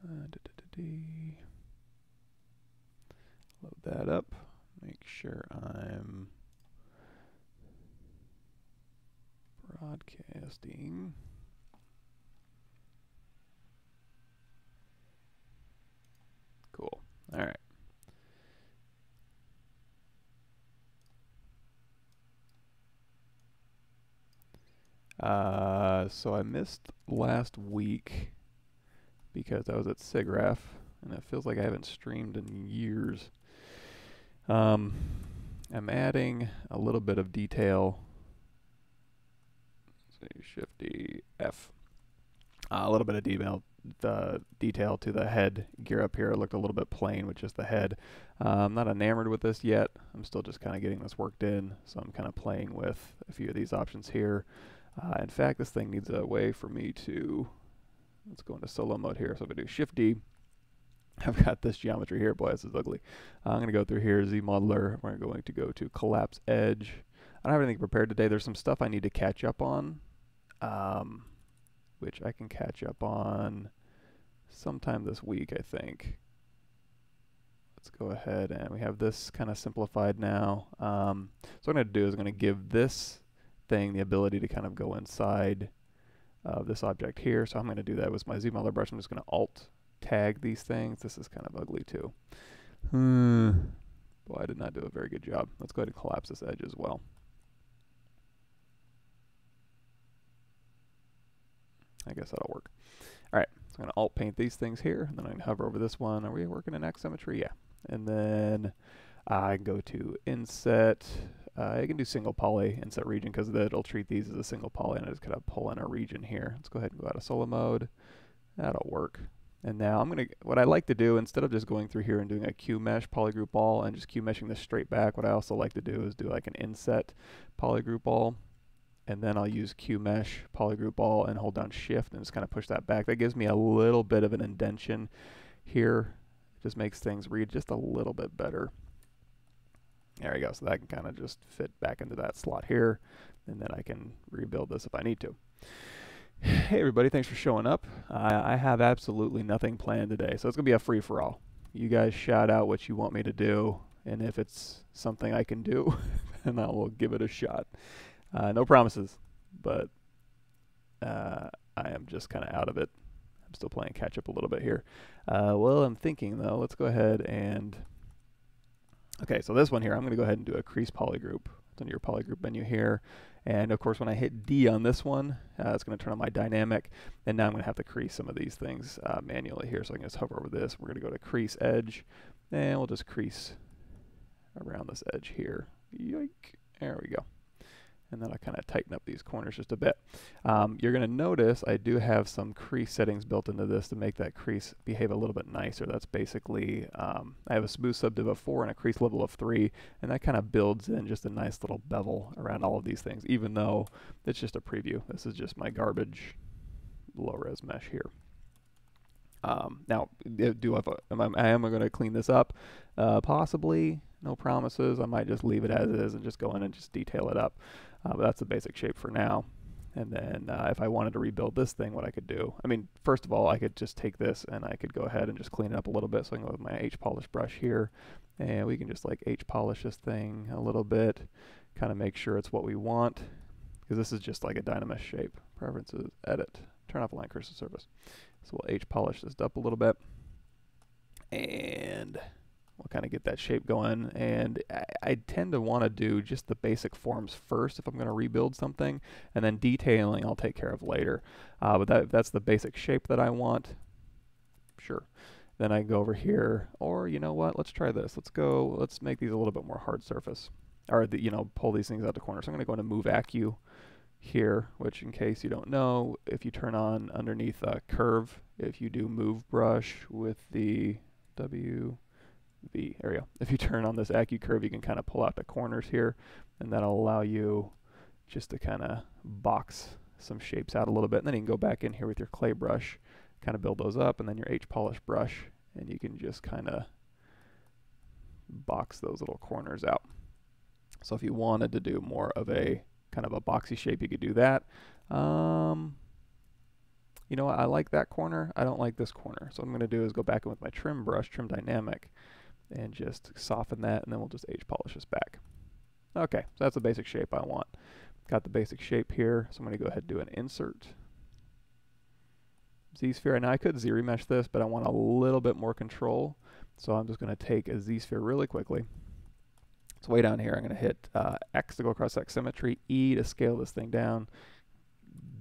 Load that up. Make sure I'm broadcasting. Cool. All right. So I missed last week because I was at SIGGRAPH, and it feels like I haven't streamed in years. I'm adding a little bit of detail. Let's see, Shift F. A little bit of detail to the head gear up here. It looked a little bit plain with just the head. I'm not enamored with this yet. I'm still just kind of getting this worked in, so I'm kind of playing with a few of these options here. In fact, this thing needs a way for me to, let's go into solo mode here. So if I do Shift D, I've got this geometry here. Boy, this is ugly. I'm going to go through here, ZModeler. We're going to go to Collapse Edge. I don't have anything prepared today. There's some stuff I need to catch up on, which I can catch up on sometime this week, I think. Let's go ahead, and we have this kind of simplified now. So what I'm going to do is I'm going to give this thing the ability to kind of go inside of this object here. So I'm going to do that with my ZModeler brush. I'm just going to alt tag these things. This is kind of ugly too. Boy, I did not do a very good job. Let's go ahead and collapse this edge as well. I guess that'll work. All right, so I'm going to alt paint these things here, and then I can hover over this one. Are we working in X symmetry? Yeah. And then I can go to inset. I can do single poly inset region because it'll treat these as a single poly, and I just kind of pull in a region here. Let's go ahead and go out of solo mode. That'll work. And now what I like to do, instead of just going through here and doing a Q mesh polygroup all and just Q meshing this straight back, what I also like to do is do like an inset polygroup all, and then I'll use Q mesh polygroup all and hold down shift and just kind of push that back. That gives me a little bit of an indentation here. It just makes things read just a little bit better. There we go. So that can kind of just fit back into that slot here, and then I can rebuild this if I need to. Hey everybody, thanks for showing up. I have absolutely nothing planned today, so it's going to be a free-for-all. You guys shout out what you want me to do, and if it's something I can do, then I will give it a shot. No promises, but I am just kind of out of it. I'm still playing catch-up a little bit here. Well, I'm thinking, though, let's go ahead and... Okay, so this one here, I'm going to go ahead and do a crease polygroup. It's under your polygroup menu here. And of course, when I hit D on this one, it's going to turn on my dynamic. And now I'm going to have to crease some of these things manually here. So I can just hover over this. We're going to go to crease edge. And we'll just crease around this edge here. Yoink. There we go. And then I kind of tighten up these corners just a bit. You're going to notice I do have some crease settings built into this to make that crease behave a little bit nicer. That's basically, I have a smooth subdiv of 4 and a crease level of 3, and that kind of builds in just a nice little bevel around all of these things, even though it's just a preview. This is just my garbage low-res mesh here. Now, I am going to clean this up, possibly. No promises. I might just leave it as is and just go in and just detail it up. But that's the basic shape for now. And then if I wanted to rebuild this thing, what I could do, I mean, first of all, I could just take this and I could go ahead and just clean it up a little bit. So I can go with my H-polish brush here, and we can just like H-polish this thing a little bit, kind of make sure it's what we want, because this is just like a DynaMesh shape. Preferences, edit, turn off align cursor surface. So we'll H-polish this up a little bit, and we'll kind of get that shape going. And I tend to want to do just the basic forms first if I'm going to rebuild something, and then detailing I'll take care of later. But that's the basic shape that I want. Sure. Then I can go over here, or you know what? Let's try this. Let's make these a little bit more hard surface, or pull these things out the corner. So I'm going to go into Move Acu here, which, in case you don't know, if you turn on underneath curve, if you do Move Brush with the W V area. If you turn on this Acu curve, you can kind of pull out the corners here, and that'll allow you just to kind of box some shapes out a little bit. And then you can go back in here with your clay brush, kind of build those up, and then your H-polish brush, and you can just kind of box those little corners out. So if you wanted to do more of a kind of a boxy shape, you could do that. you know what, I like that corner, I don't like this corner. So what I'm going to do is go back in with my trim brush, trim dynamic, and just soften that, and then we'll just edge polish this back. Okay, so that's the basic shape I want. Got the basic shape here, so I'm going to go ahead and do an insert. ZSphere, now I could ZRemesh this, but I want a little bit more control, so I'm just going to take a ZSphere really quickly. So way down here, I'm going to hit X to go across X symmetry, E to scale this thing down,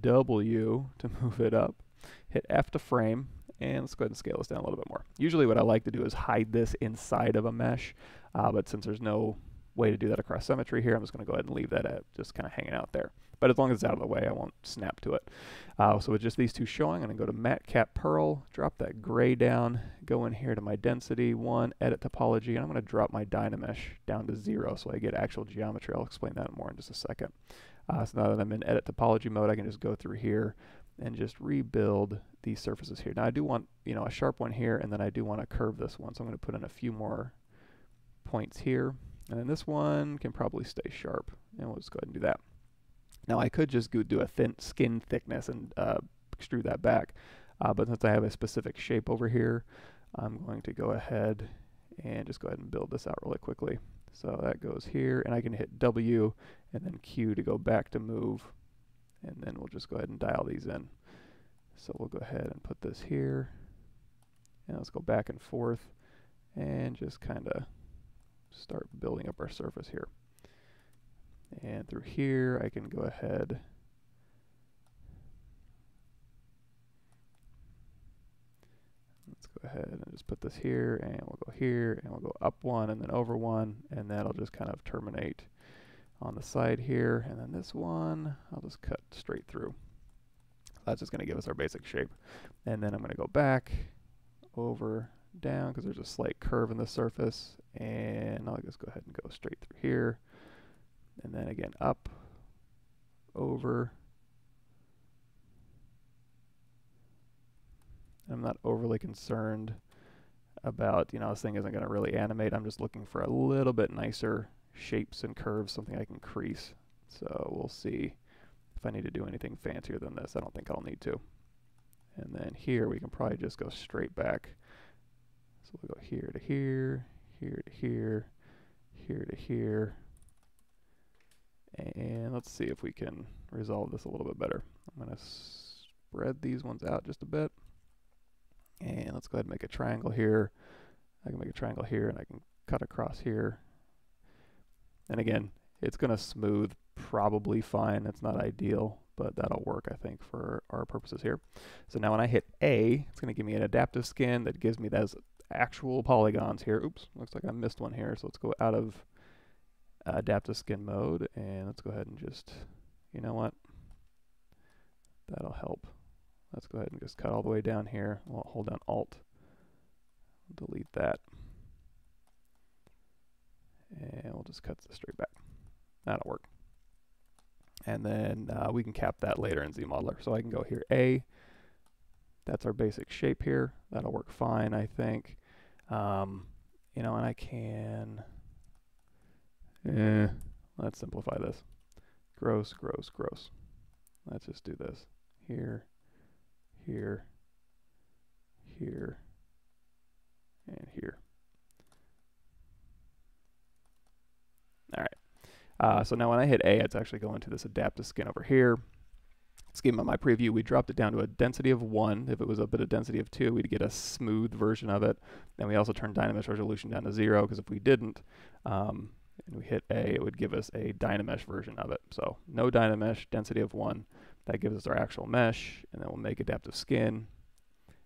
W to move it up, hit F to frame, and let's go ahead and scale this down a little bit more. Usually what I like to do is hide this inside of a mesh, but since there's no way to do that across symmetry here, I'm just going to go ahead and leave that at just kind of hanging out there. But as long as it's out of the way, I won't snap to it. So with just these two showing, I'm going to go to Matte Cap Pearl, drop that gray down, go in here to my density 1, edit topology, and I'm going to drop my DynaMesh down to 0 so I get actual geometry. I'll explain that more in just a second. So now that I'm in edit topology mode, I can just go through here and just rebuild these surfaces here. Now I do want, you know, a sharp one here, and then I do want to curve this one. So I'm going to put in a few more points here. And then this one can probably stay sharp, and we'll just go ahead and do that. Now I could just go do a thin skin thickness and extrude that back, but since I have a specific shape over here, I'm going to go ahead and just go ahead and build this out really quickly. So that goes here, and I can hit W and then Q to go back to move, and then we'll just go ahead and dial these in. So we'll go ahead and put this here, and let's go back and forth and just kind of start building up our surface here. And through here, I can go ahead let's go ahead and just put this here, and we'll go here, and we'll go up one, and then over one, and that'll just kind of terminate on the side here. And then this one, I'll just cut straight through. That's just going to give us our basic shape. And then I'm going to go back, over, down, because there's a slight curve in the surface, and I'll just go ahead and go straight through here. And then again, up, over. I'm not overly concerned about, you know, this thing isn't going to really animate. I'm just looking for a little bit nicer shapes and curves, something I can crease. So we'll see if I need to do anything fancier than this. I don't think I'll need to. And then here, we can probably just go straight back. So we'll go here to here, here to here, here to here. And let's see if we can resolve this a little bit better. I'm going to spread these ones out just a bit. And let's go ahead and make a triangle here. I can make a triangle here, and I can cut across here. And again, it's going to smooth probably fine. It's not ideal, but that'll work, I think, for our purposes here. So now when I hit A, it's going to give me an adaptive skin that gives me those actual polygons here. Oops, looks like I missed one here. So let's go out of adaptive skin mode, and let's go ahead and just, you know what, that'll help. Let's go ahead and just cut all the way down here. We'll hold down Alt, delete that, and we'll just cut this straight back. That'll work. And then we can cap that later in ZModeler. So I can go here, A, that's our basic shape here. That'll work fine, I think. You know, and I can, let's simplify this. Gross, gross, gross. Let's just do this. Here, here, here, and here. All right. So now when I hit A, it's actually going to this adaptive skin over here. Scheme on my preview, we dropped it down to a density of 1. If it was up at a density of 2, we'd get a smooth version of it. And we also turned DynaMesh resolution down to 0, because if we didn't, and we hit A, it would give us a DynaMesh version of it. So no DynaMesh, density of 1. That gives us our actual mesh, and then we'll make adaptive skin.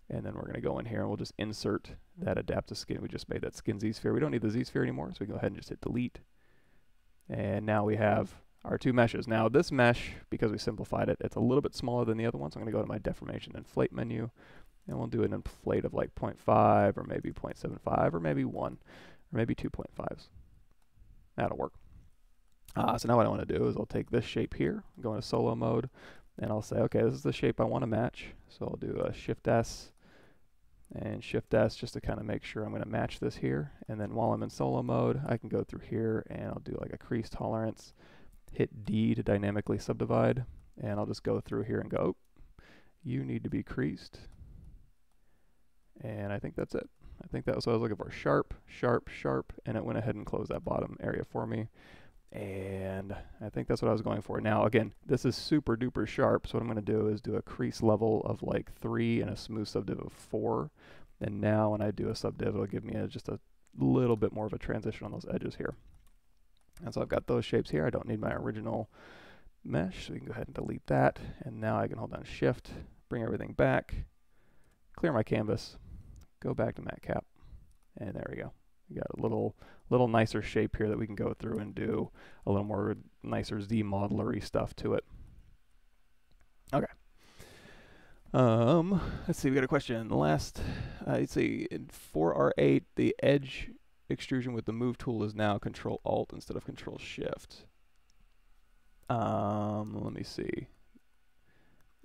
And then we're going to go in here, and we'll just insert that adaptive skin. We just made that skin ZSphere. We don't need the ZSphere anymore, so we go ahead and just hit delete. And now we have our two meshes. Now this mesh, because we simplified it, it's a little bit smaller than the other one, so I'm going to go to my Deformation Inflate menu, and we'll do an inflate of like 0.5, or maybe 0.75, or maybe 1, or maybe 2.5s. That'll work. So now what I want to do is I'll take this shape here, go into solo mode, and I'll say, okay, this is the shape I want to match. So I'll do a Shift S and Shift S just to kind of make sure I'm going to match this here. And then while I'm in solo mode, I can go through here and I'll do like a crease tolerance, hit D to dynamically subdivide, and I'll just go through here and go, you need to be creased. And I think that's it. I think that was what I was looking for. Sharp, sharp, sharp, and it went ahead and closed that bottom area for me. And I think that's what I was going for. Now, again, this is super duper sharp, so what I'm going to do is do a crease level of like 3 and a smooth subdiv of 4. And now when I do a subdiv, it'll give me just a little bit more of a transition on those edges here. And so I've got those shapes here. I don't need my original mesh, so we can go ahead and delete that. And now I can hold down Shift, bring everything back, clear my canvas, go back to matcap, and there we go. We got a little nicer shape here that we can go through and do a little more nicer ZModeler-y stuff to it. Okay. Let's see, we got a question. The last, let's see, in 4R8, the edge extrusion with the move tool is now Control-Alt instead of Control-Shift. Let me see.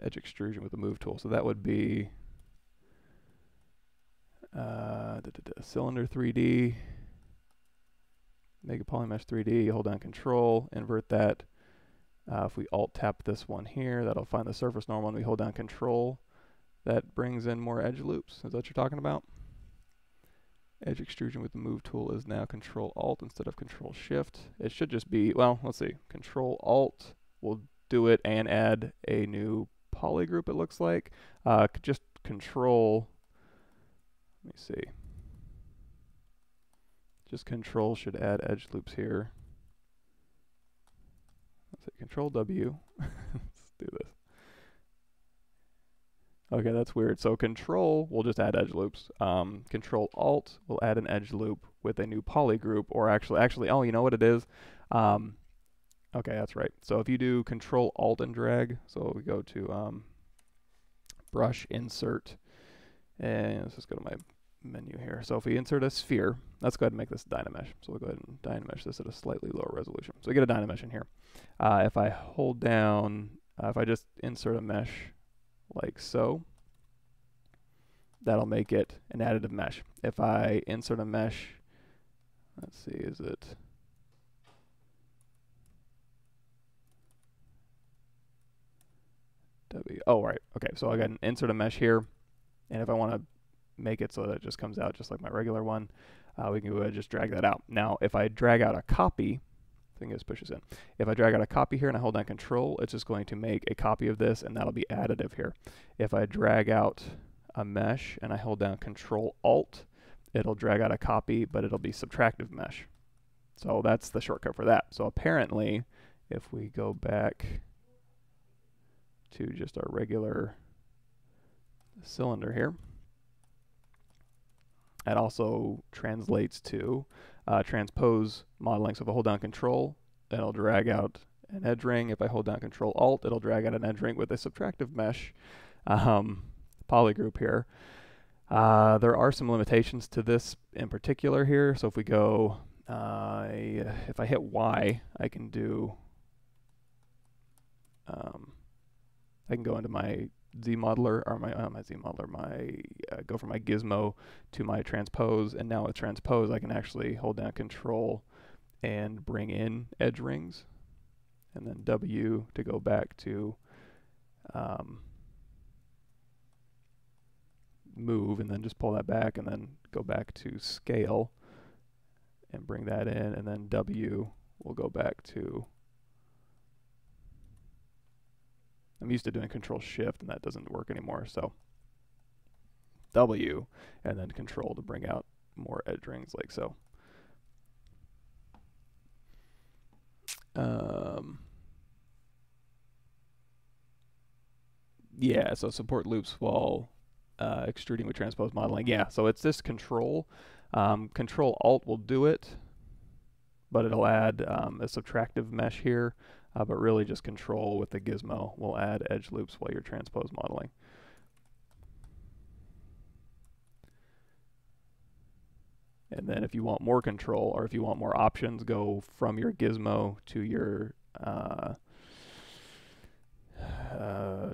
Edge extrusion with the move tool. So that would be cylinder 3D, make a polymesh 3D, hold down Control, invert that. If we Alt tap this one here, that'll find the surface normal, and we hold down Control. That brings in more edge loops. Is that what you're talking about? Edge extrusion with the move tool is now Control-Alt instead of Control-Shift. It should just be, well, let's see, Control-Alt will do it and add a new polygroup, it looks like. Just Control, let me see. Just Control should add edge loops here. Let's say Control-W. Let's do this. Okay, that's weird. So Control will just add edge loops. Control-Alt will add an edge loop with a new polygroup, or actually, oh, you know what it is? Okay, that's right. So if you do Control-Alt and drag, so we go to Brush, Insert, and let's just go to my menu here. So if we insert a sphere, let's go ahead and make this DynaMesh. So we'll go ahead and DynaMesh this at a slightly lower resolution. So we get a DynaMesh in here. If I hold down, if I just insert a mesh like so, that'll make it an additive mesh. If I insert a mesh, let's see, is it W? Oh, right. Okay, so I got an insert a mesh here, and if I want to make it so that it just comes out just like my regular one, we can go ahead and just drag that out. Now, if I drag out a copy, I think it just pushes in. If I drag out a copy here and I hold down Control, it's just going to make a copy of this, and that'll be additive here. If I drag out a mesh and I hold down Control-Alt, it'll drag out a copy, but it'll be subtractive mesh. So that's the shortcut for that. So apparently, if we go back to just our regular cylinder here, that also translates to transpose modeling. So if I hold down Control, it'll drag out an edge ring. If I hold down Control-Alt, it'll drag out an edge ring with a subtractive mesh polygroup here. There are some limitations to this in particular here. So if we go, if I hit Y, I can do, I can go into my ZModeler, or my ZModeler, go from my gizmo to my transpose, and now with transpose I can actually hold down Control and bring in edge rings, and then W to go back to move, and then just pull that back, and then go back to scale and bring that in, and then W will go back to, I'm used to doing Control-Shift, and that doesn't work anymore, so W, and then Control to bring out more edge rings like so. Yeah, so support loops while extruding with transpose modeling. Yeah, so it's this Control. Control-Alt will do it, but it'll add a subtractive mesh here. But really just Control with the gizmo will add edge loops while you're transpose modeling. And then if you want more control, or if you want more options, go from your gizmo to your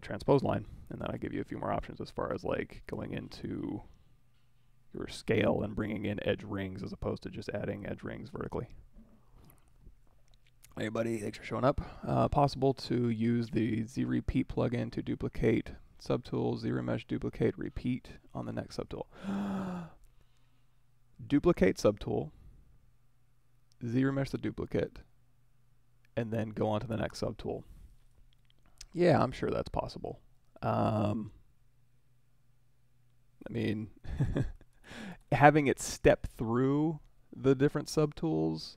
transpose line, and that'll give you a few more options as far as like going into your scale and bringing in edge rings as opposed to just adding edge rings vertically. Hey buddy, thanks for showing up. Possible to use the ZRepeat plugin to duplicate subtool, ZRemesh, duplicate, repeat on the next subtool. Duplicate subtool, ZRemesh the duplicate, and then go on to the next subtool. Yeah, I'm sure that's possible. I mean, having it step through the different subtools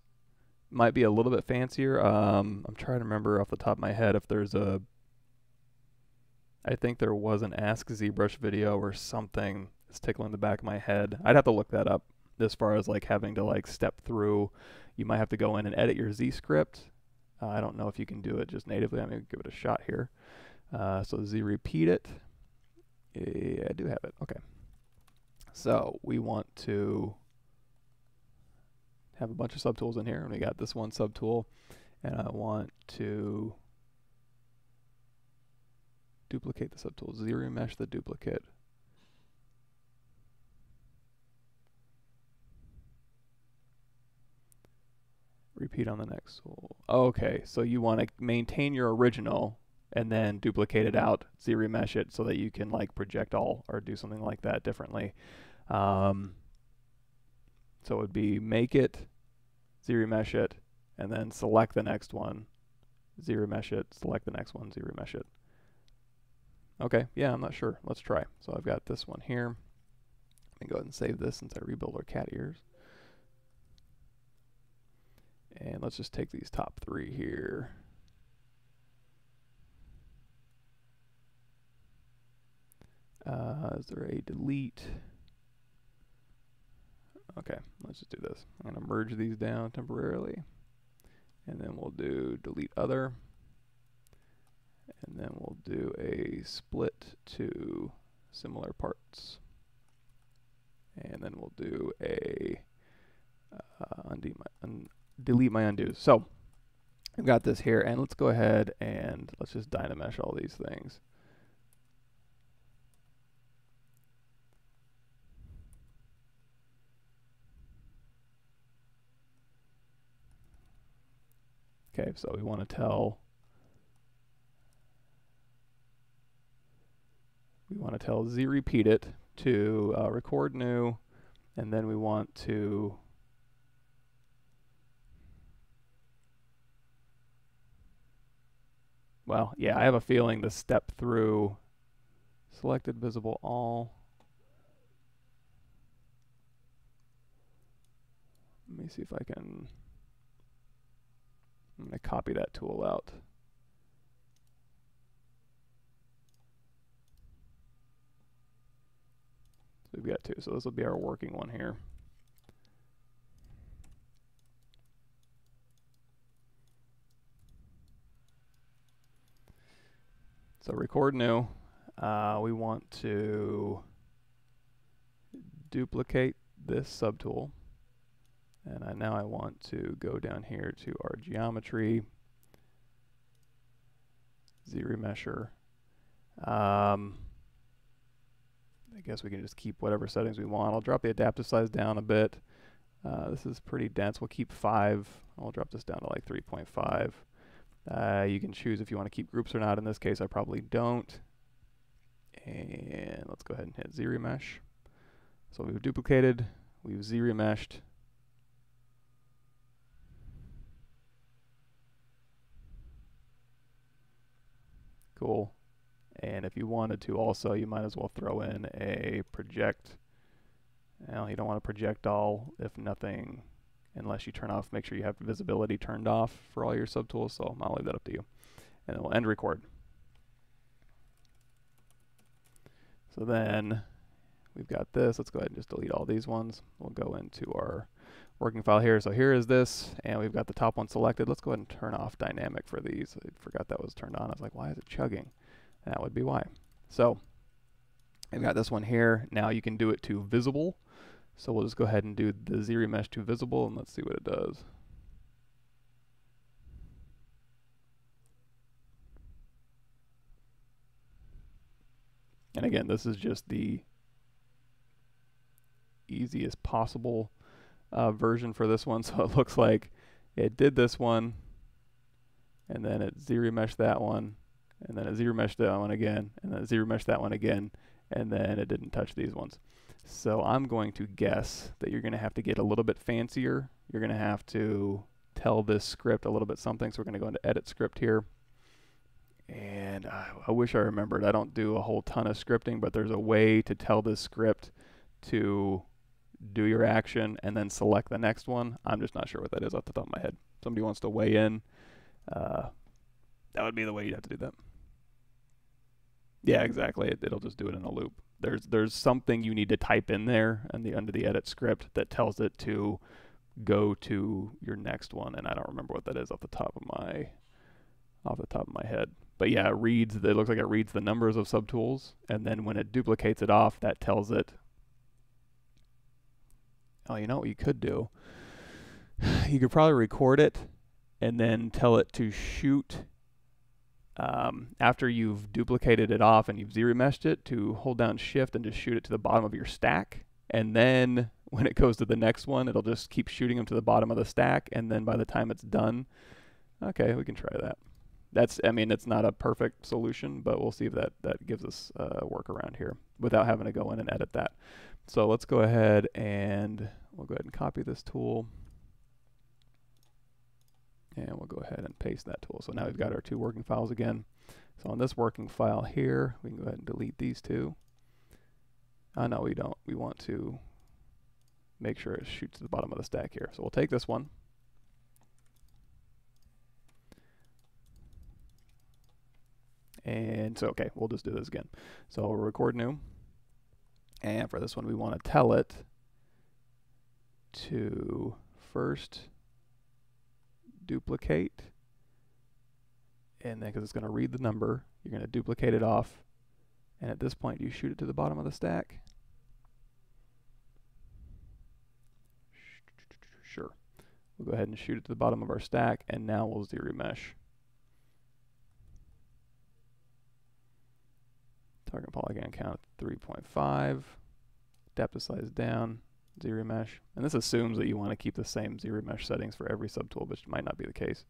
might be a little bit fancier. I'm trying to remember off the top of my head if there's a... I think there was an Ask ZBrush video or something that's tickling the back of my head. I'd have to look that up as far as like having to like step through. You might have to go in and edit your Z script. I don't know if you can do it just natively. I'm going to give it a shot here. So Z repeat it. Yeah, I do have it. Okay. So we want to have a bunch of subtools in here, and we got this one subtool, and I want to duplicate the subtool. ZRemesh the duplicate. Repeat on the next tool. Okay, so you want to maintain your original and then duplicate it out, ZRemesh it, so that you can like project all or do something like that differently. So it would be make it, ZRemesh it, and then select the next one, ZRemesh it, select the next one, ZRemesh it. Okay, yeah, I'm not sure. Let's try. So I've got this one here. Let me go ahead and save this since I rebuild our cat ears. And let's just take these top three here. Is there a delete? Okay, let's just do this. I'm going to merge these down temporarily. And then we'll do delete other. And then we'll do a split to similar parts. And then we'll do a delete my undos. So I've got this here, and let's go ahead and let's just DynaMesh all these things. Okay, so we want to tell Z repeat it to record new, and then we want to well, yeah, I have a feeling the step through selected visible all. Let me see if I can. I'm going to copy that tool out. So we've got two. So this will be our working one here. So record new. We want to duplicate this subtool. And now I want to go down here to our geometry, ZRemesher. I guess we can just keep whatever settings we want. I'll drop the adaptive size down a bit. This is pretty dense. We'll keep 5. I'll drop this down to like 3.5. You can choose if you want to keep groups or not. In this case, I probably don't. And let's go ahead and hit ZRemesh. So we've duplicated, we've ZRemeshed. Cool. And if you wanted to also, you might as well throw in a project. Well, you don't want to project all if nothing, unless you turn off, make sure you have visibility turned off for all your subtools, so I'll leave that up to you. And then we'll end record. So then we've got this. Let's go ahead and just delete all these ones. We'll go into our working file here. So here is this, and we've got the top one selected. Let's go ahead and turn off dynamic for these. I forgot that was turned on. I was like, why is it chugging? And that would be why. So I've got this one here. Now you can do it to visible. So we'll just go ahead and do the ZRemesh to visible, and let's see what it does. And again, this is just the easiest possible version for this one. So it looks like it did this one, and then it ZRemeshed that one, and then it ZRemeshed that one again, and then it ZRemeshed that one again, and then it didn't touch these ones. So I'm going to guess that you're going to have to get a little bit fancier. You're going to have to tell this script a little bit something. So we're going to go into edit script here. And I wish I remembered. I don't do a whole ton of scripting, but there's a way to tell this script to do your action and then select the next one. I'm just not sure what that is off the top of my head. Somebody wants to weigh in. That would be the way you'd have to do that. Yeah, exactly. It'll just do it in a loop. There's something you need to type in there under the edit script that tells it to go to your next one, and I don't remember what that is off the top of my head. But yeah, it looks like it reads the numbers of subtools, and then when it duplicates it off, that tells it. Oh, you know what you could do? You could probably record it and then tell it to shoot. After you've duplicated it off and you've ZRemeshed it, to hold down shift and just shoot it to the bottom of your stack. And then when it goes to the next one, it'll just keep shooting them to the bottom of the stack. And then by the time it's done, okay, we can try that. I mean, it's not a perfect solution, but we'll see if that gives us a workaround here without having to go in and edit that. So let's go ahead and we'll go ahead and copy this tool. And we'll go ahead and paste that tool. So now we've got our two working files again. So on this working file here, we can go ahead and delete these two. No, we don't. We want to make sure it shoots to the bottom of the stack here. So we'll take this one. And so, okay, we'll just do this again. So we'll record new. And for this one, we want to tell it to first duplicate, and then because it's going to read the number, you're going to duplicate it off, and at this point you shoot it to the bottom of the stack. Sure, we'll go ahead and shoot it to the bottom of our stack, and now we'll ZRemesh. Target polygon count 3.5, depth of size down, ZRemesh, and this assumes that you want to keep the same ZRemesh settings for every subtool, which might not be the case.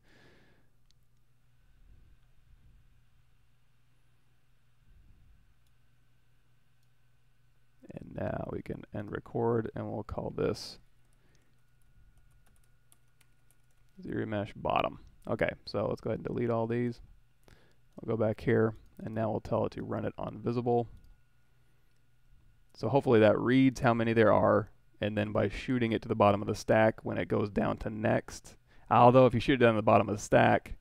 And now we can end record, and we'll call this ZRemesh bottom. Okay, so let's go ahead and delete all these. I'll go back here, and now we'll tell it to run it on visible. So hopefully that reads how many there are, and then by shooting it to the bottom of the stack, when it goes down to next, although if you shoot it down to the bottom of the stack,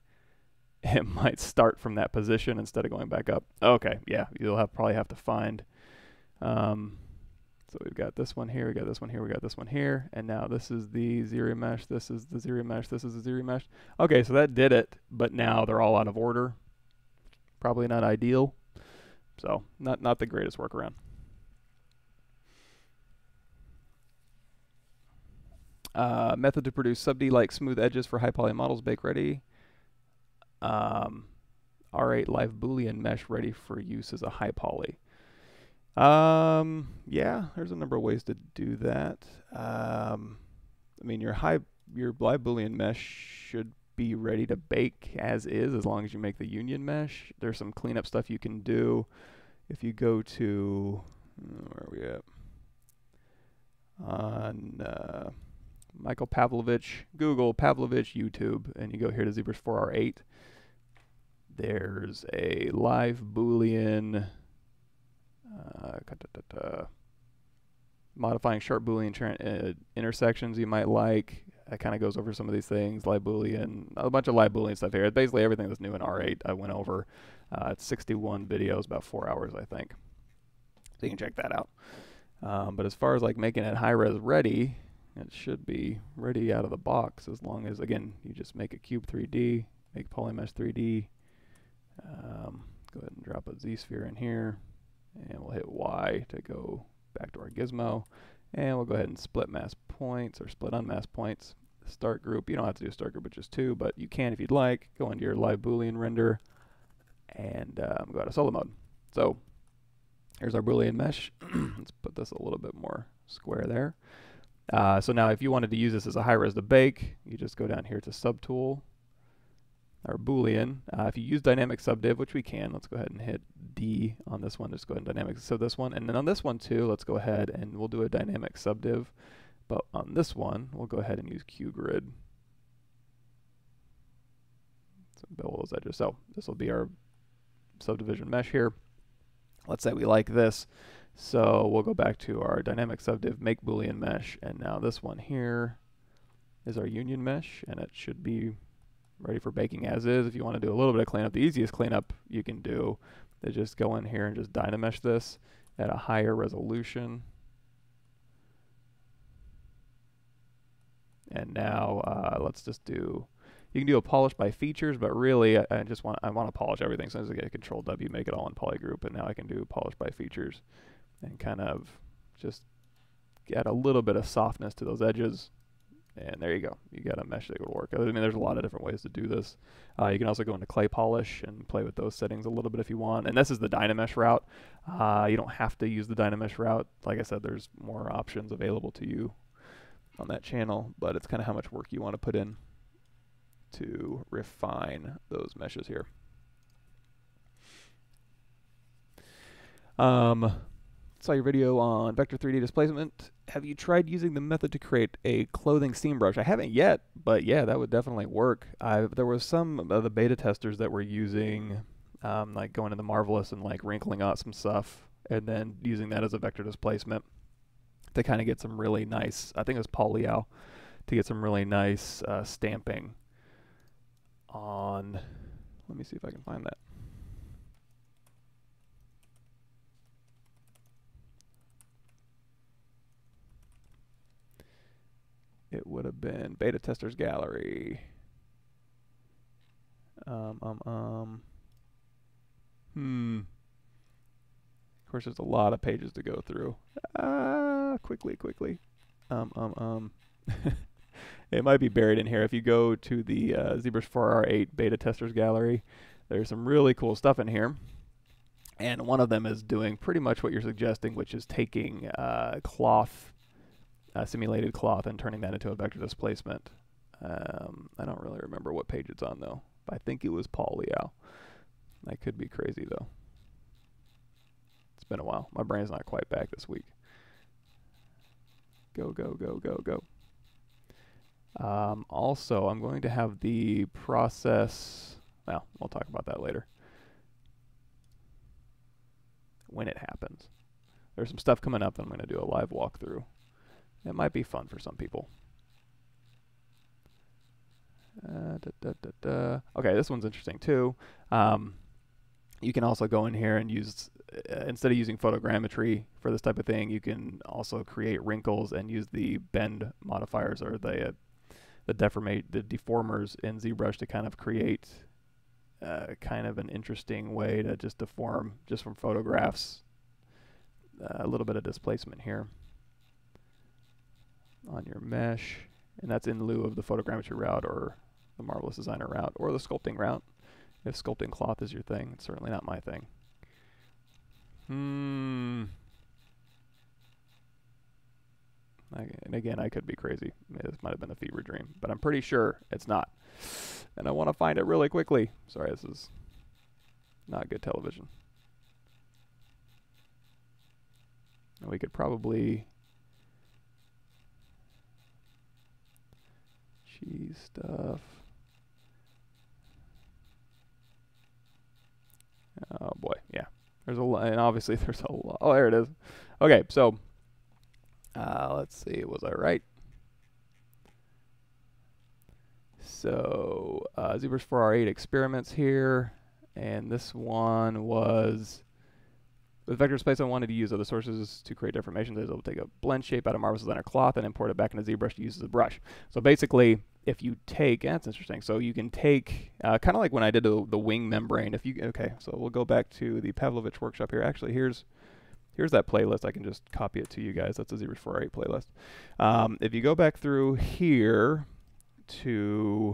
it might start from that position instead of going back up. Okay, yeah, you'll probably have to find. So we've got this one here, we got this one here, we got this one here, and now this is the ZRemesh, this is the ZRemesh, this is the ZRemesh. Okay, so that did it, but now they're all out of order. Probably not ideal, so not the greatest workaround. Method to produce sub-D-like smooth edges for high poly models, bake ready. R8 live Boolean mesh ready for use as a high poly. Yeah, there's a number of ways to do that. I mean, your live Boolean mesh should be ready to bake as is, as long as you make the union mesh. There's some cleanup stuff you can do. If you go to, where are we at? On Michael Pavlovich, Google Pavlovich YouTube, and you go here to ZBrush 4R8. There's a live Boolean modifying sharp Boolean intersections you might like. That kind of goes over some of these things. Live Boolean, a bunch of live Boolean stuff here. It's basically everything that's new in R8 I went over. It's 61 videos, about 4 hours, I think. So you can check that out. But as far as like making it high-res ready, it should be ready out of the box, as long as, again, you just make a cube 3D, make polymesh 3D. Go ahead and drop a ZSphere in here, and we'll hit Y to go back to our gizmo. And we'll go ahead and split mask points, or split unmasked points. Start group, you don't have to do a start group with just 2, but you can if you'd like. Go into your live Boolean render and go out of solo mode. So here's our Boolean mesh. Let's put this a little bit more square there. So now if you wanted to use this as a high-res to bake, you just go down here to subtool. or Boolean. If you use dynamic subdiv, which we can, let's go ahead and hit D on this one. Just go ahead and dynamic sub this one. And then on this one too, let's go ahead and we'll do a dynamic subdiv. But on this one, we'll go ahead and use QGrid. So bevel those edges. So this will be our subdivision mesh here. Let's say we like this. So we'll go back to our dynamic subdiv, make Boolean mesh, and now this one here is our union mesh, and it should be ready for baking as is. If you want to do a little bit of cleanup, the easiest cleanup you can do is just go in here and just DynaMesh this at a higher resolution. And now let's just do, you can do a polish by features, but really I want to polish everything. So I just get Control W, make it all in polygroup, and now I can do polish by features and kind of just add a little bit of softness to those edges. And there you go. You got a mesh that would work. I mean, there's a lot of different ways to do this. You can also go into clay polish and play with those settings a little bit if you want. And this is the DynaMesh route. You don't have to use the DynaMesh route. Like I said, there's more options available to you on that channel, but it's kind of how much work you want to put in to refine those meshes here. Saw your video on vector 3D displacement. Have you tried using the method to create a clothing seam brush? I haven't yet, but yeah, that would definitely work. There was some of the beta testers that were using, like going to the Marvelous and like wrinkling out some stuff and then using that as a vector displacement to kind of get some really nice, I think it was Paul Liao, to get some really nice stamping on, let me see if I can find that. It would have been Beta Testers Gallery. Of course, there's a lot of pages to go through. Quickly. It might be buried in here. If you go to the ZBrush 4R8 Beta Testers Gallery, there's some really cool stuff in here. And one of them is doing pretty much what you're suggesting, which is taking cloth, simulated cloth, and turning that into a vector displacement. I don't really remember what page it's on though, but I think it was Paul Liao. I could be crazy though. It's been a while. My brain's not quite back this week. Go. Also, I'm going to have the process, well, we'll talk about that later. When it happens. There's some stuff coming up that I'm going to do a live walkthrough. It might be fun for some people. Okay, this one's interesting too. You can also go in here and use, instead of using photogrammetry for this type of thing, you can also create wrinkles and use the bend modifiers or the deformers in ZBrush to kind of create kind of an interesting way to just deform just from photographs. A little bit of displacement here on your mesh, and that's in lieu of the photogrammetry route or the Marvelous Designer route or the sculpting route. If sculpting cloth is your thing, it's certainly not my thing. And again, I could be crazy. This might have been a fever dream, but I'm pretty sure it's not. And I want to find it really quickly. Sorry, this is not good television. And we could probably cheese stuff. Oh boy, yeah. There's a lot, and obviously there's a lot. Oh, there it is. Okay, so let's see. Was I right? So ZBrush 4R8 experiments here, and this one was with vector space. I wanted to use other sources to create deformations. I was able to take a blend shape out of Marvelous Designer cloth and import it back into ZBrush to use as a brush. So basically, if you take, that's interesting. So you can take, kind of like when I did the wing membrane. If you, okay, so we'll go back to the Pavlovich workshop here. Actually, here's that playlist. I can just copy it to you guys. That's a ZBrush 4R8 playlist. If you go back through here to,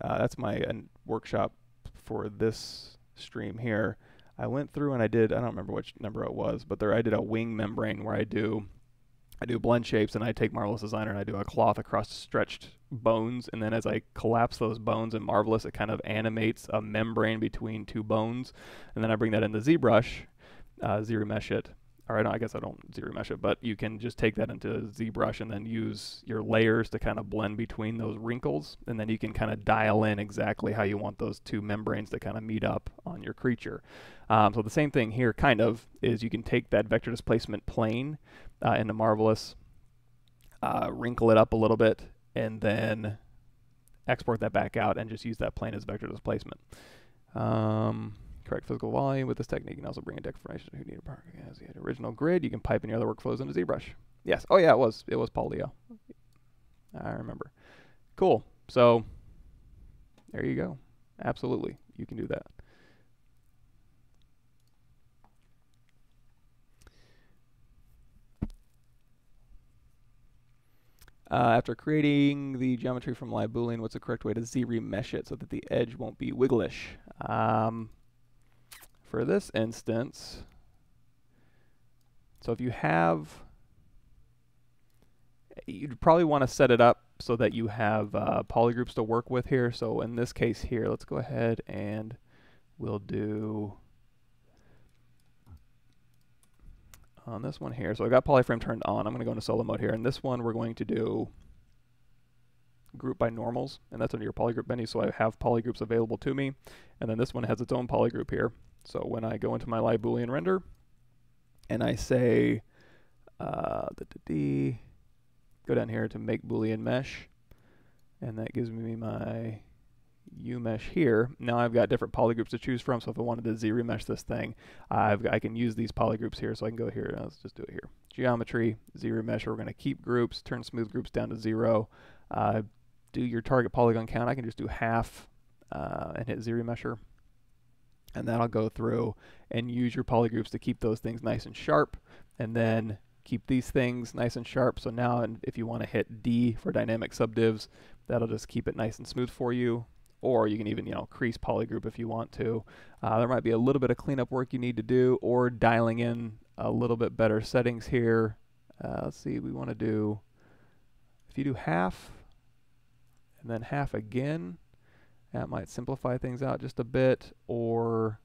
that's my workshop for this stream here. I went through and I did, I don't remember which number it was, but there I did a wing membrane where I do I do blend shapes, and I take Marvelous Designer and I do a cloth across stretched bones, and then as I collapse those bones in Marvelous, it kind of animates a membrane between two bones, and then I bring that into ZBrush, ZRemesh it, or no, I guess I don't ZRemesh it, but you can just take that into ZBrush and then use your layers to kind of blend between those wrinkles, and then you can kind of dial in exactly how you want those two membranes to kind of meet up on your creature. So the same thing here kind of is you can take that vector displacement plane into Marvelous, wrinkle it up a little bit, and then export that back out and just use that plane as vector displacement. Correct physical volume. With this technique, you can also bring in deformation who need a part as the original grid. You can pipe in your other workflows into ZBrush. Yes. Oh yeah, it was Paul Leo. I remember. Cool. So there you go. Absolutely, you can do that. After creating the geometry from live Boolean, what's the correct way to ZRemesh it so that the edge won't be wigglish? For this instance, so if you have, you'd probably want to set it up so that you have polygroups to work with here. So in this case here, let's go ahead and we'll do on this one here. So I got polyframe turned on. I'm going to go into solo mode here. And this one we're going to do group by normals, and that's under your polygroup menu. So I have polygroups available to me. And then this one has its own polygroup here. So when I go into my live Boolean render and I say go down here to make Boolean mesh, and that gives me my U mesh here. Now I've got different polygroups to choose from. So if I wanted to ZRemesh this thing, I can use these polygroups here. So I can go here. Let's just do it here. Geometry, ZRemesher. We're going to keep groups, turn smooth groups down to 0. Do your target polygon count. I can just do half and hit ZRemesher. And that'll go through and use your polygroups to keep those things nice and sharp, and then keep these things nice and sharp. So now if you want to hit D for dynamic subdivs, that'll just keep it nice and smooth for you. Or you can even, crease polygroup if you want to. There might be a little bit of cleanup work you need to do, or dialing in a little bit better settings here. Let's see, we want to do, if you do half and then half again, that might simplify things out just a bit. Or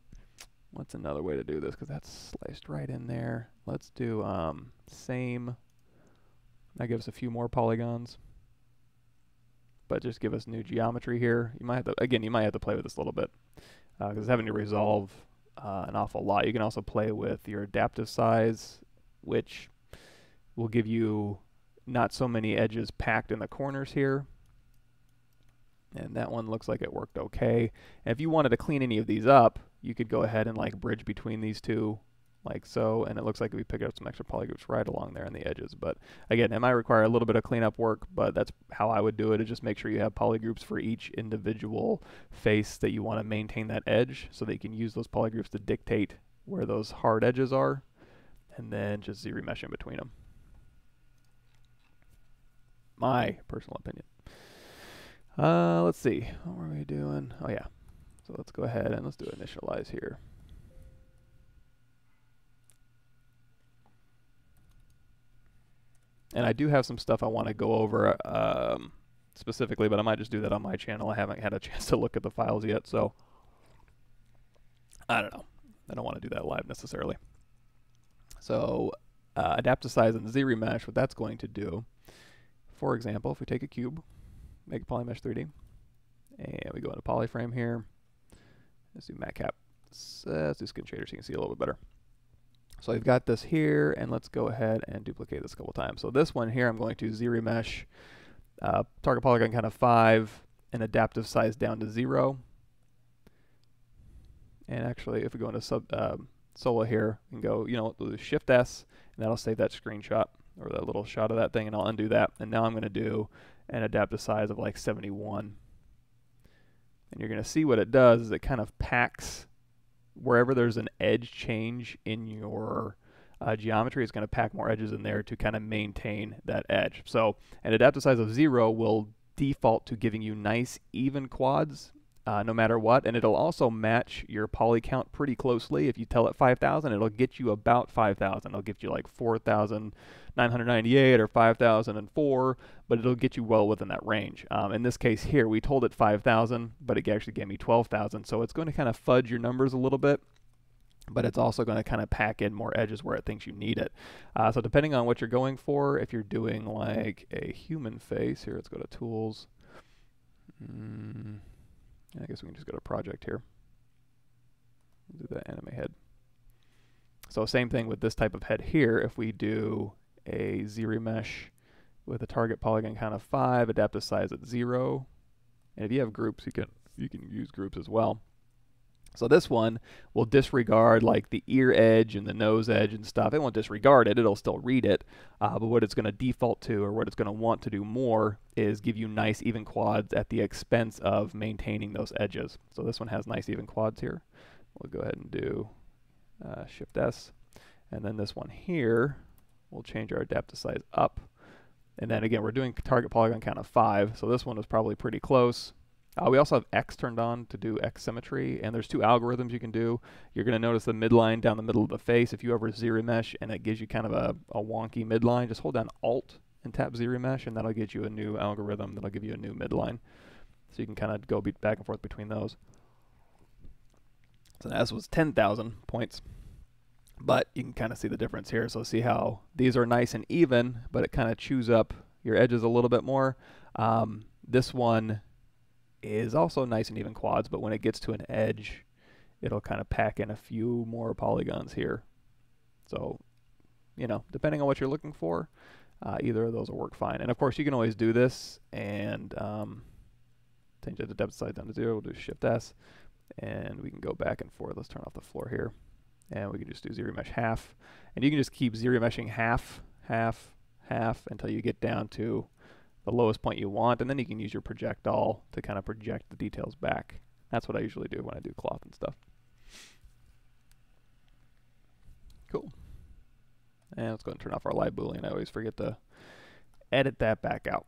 what's another way to do this? Because that's sliced right in there. Let's do same. That gives us a few more polygons, but just give us new geometry here. You might have to, again, you might have to play with this a little bit because it's having to resolve an awful lot. You can also play with your adaptive size, which will give you not so many edges packed in the corners here. And that one looks like it worked okay. And if you wanted to clean any of these up, you could go ahead and like bridge between these two like so, and it looks like we picked up some extra polygroups right along there on the edges. But again, it might require a little bit of cleanup work, but that's how I would do it, is just make sure you have polygroups for each individual face that you want to maintain that edge, so that you can use those polygroups to dictate where those hard edges are, and then just ZRemesh in between them. My personal opinion. Let's see, what were we doing? Oh yeah, so let's go ahead and let's do initialize here. And I do have some stuff I want to go over specifically, but I might just do that on my channel. I haven't had a chance to look at the files yet, so I don't know. I don't want to do that live necessarily. So adaptive size and ZRemesh, what that's going to do, for example, if we take a cube, make a polymesh 3D, and we go into polyframe here, let's do matcap, let's do skin shader so you can see a little bit better. So I've got this here, and let's go ahead and duplicate this a couple times. So this one here, I'm going to ZRemesh, target polygon count of 5, and adaptive size down to 0. And actually, if we go into solo here, and go, we'll do Shift S, and that'll save that screenshot, or that little shot of that thing, and I'll undo that. And now I'm going to do an adaptive size of like 71. And you're going to see what it does is it kind of packs wherever there's an edge change in your geometry, it's going to pack more edges in there to kind of maintain that edge. So an adaptive size of 0 will default to giving you nice even quads no matter what, and it'll also match your poly count pretty closely. If you tell it 5,000, it'll get you about 5,000. It'll get you like 4,998 or 5,004, but it'll get you well within that range. In this case here, we told it 5,000, but it actually gave me 12,000, so it's going to kind of fudge your numbers a little bit, but it's also going to kind of pack in more edges where it thinks you need it. So depending on what you're going for, if you're doing like a human face, here, let's go to Tools. I guess we can just go to Project here. Do the anime head. So same thing with this type of head here. If we do a ZRemesh with a target polygon count of 5, adaptive size at 0, and if you have groups, you can use groups as well. So this one will disregard like the ear edge and the nose edge and stuff. It won't disregard it, it'll still read it, but what it's going to default to, or what it's going to want to do more, is give you nice even quads at the expense of maintaining those edges. So this one has nice even quads here. We'll go ahead and do Shift S, and then this one here, we'll change our adaptive size up. And then again, we're doing target polygon count of 5, so this one is probably pretty close. We also have X turned on to do X symmetry, and there's 2 algorithms you can do. You're going to notice the midline down the middle of the face. If you ever ZRemesh and it gives you kind of a wonky midline, just hold down Alt and tap ZRemesh, and that'll get you a new algorithm that'll give you a new midline. So you can kind of go back and forth between those. So this was 10,000 points, but you can kind of see the difference here. So see how these are nice and even, but it kind of chews up your edges a little bit more. This one is also nice and even quads, but when it gets to an edge, it'll kind of pack in a few more polygons here. So, you know, depending on what you're looking for, either of those will work fine. And of course, you can always do this and change the depth size down to 0. We'll do Shift S, and we can go back and forth. Let's turn off the floor here, and we can just do ZRemesh half, and you can just keep ZRemeshing half, half, half until you get down to the lowest point you want, and then you can use your projectile to kind of project the details back. That's what I usually do when I do cloth and stuff. Cool. And let's go ahead and turn off our live boolean. I always forget to edit that back out.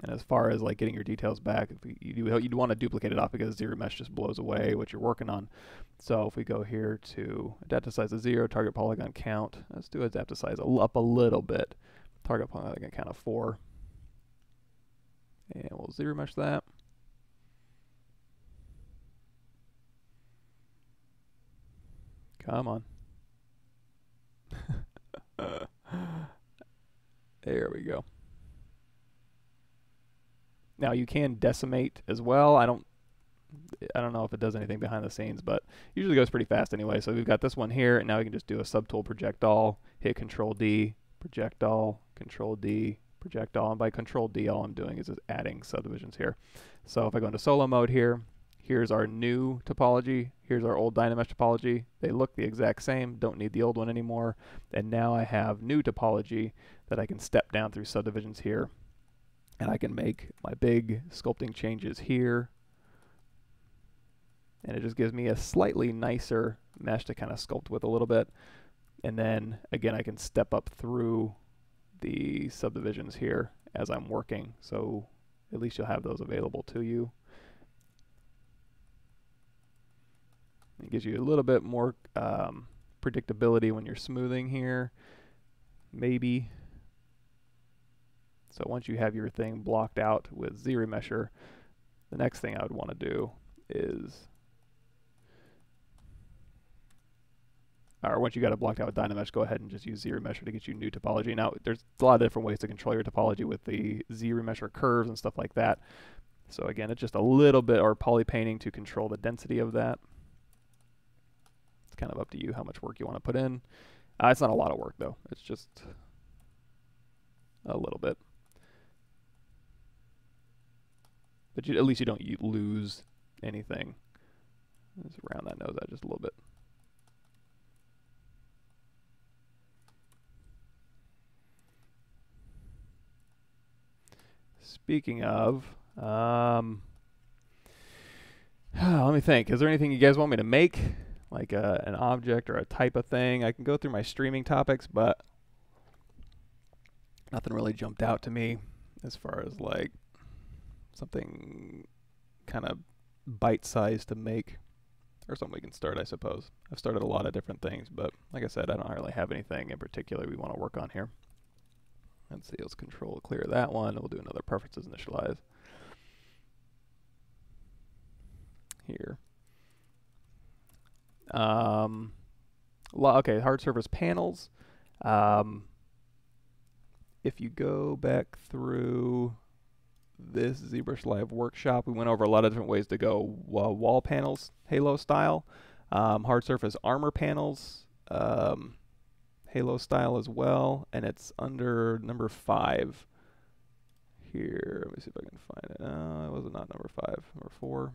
And as far as like getting your details back, you'd want to duplicate it off because ZRemesh just blows away what you're working on. So if we go here to adaptive size of 0, target polygon count, let's do adaptive size up a little bit. Target polygon count of 4. And we'll ZRemesh that. Come on. There we go. Now you can decimate as well. I don't know if it does anything behind the scenes, but usually goes pretty fast anyway. So we've got this one here, and now we can just do a subtool projectile, hit Control D, projectile, Control D, projectile, and by Control D all I'm doing is just adding subdivisions here. So if I go into solo mode here, here's our new topology, here's our old DynaMesh topology. They look the exact same, don't need the old one anymore, and now I have new topology that I can step down through subdivisions here, and I can make my big sculpting changes here, and it just gives me a slightly nicer mesh to kind of sculpt with a little bit. And then again, I can step up through the subdivisions here as I'm working, so at least you'll have those available to you. It gives you a little bit more predictability when you're smoothing here, maybe. So once you have your thing blocked out with ZRemesher, the next thing I would want to do is, or once you got it blocked out with DynaMesh, go ahead and just use ZRemesher to get you new topology. Now, there's a lot of different ways to control your topology with the ZRemesher curves and stuff like that. So again, it's just a little bit, or poly painting to control the density of that. It's kind of up to you how much work you want to put in. It's not a lot of work though. It's just a little bit. But at least you don't lose anything. Let's round that nose out just a little bit. Speaking of, let me think. Is there anything you guys want me to make? Like an object or a type of thing? I can go through my streaming topics, but nothing really jumped out to me as far as like something kind of bite-sized to make, or something we can start, I suppose. I've started a lot of different things, but like I said, I don't really have anything in particular we want to work on here. Let's see, let's control clear that one. We'll do another preferences initialize here. Okay, hard surface panels. If you go back through this ZBrush Live workshop, we went over a lot of different ways to go wall panels, halo style, hard surface armor panels, halo style as well, and it's under number 5 here. Let me see if I can find it. It was not number 5, number 4.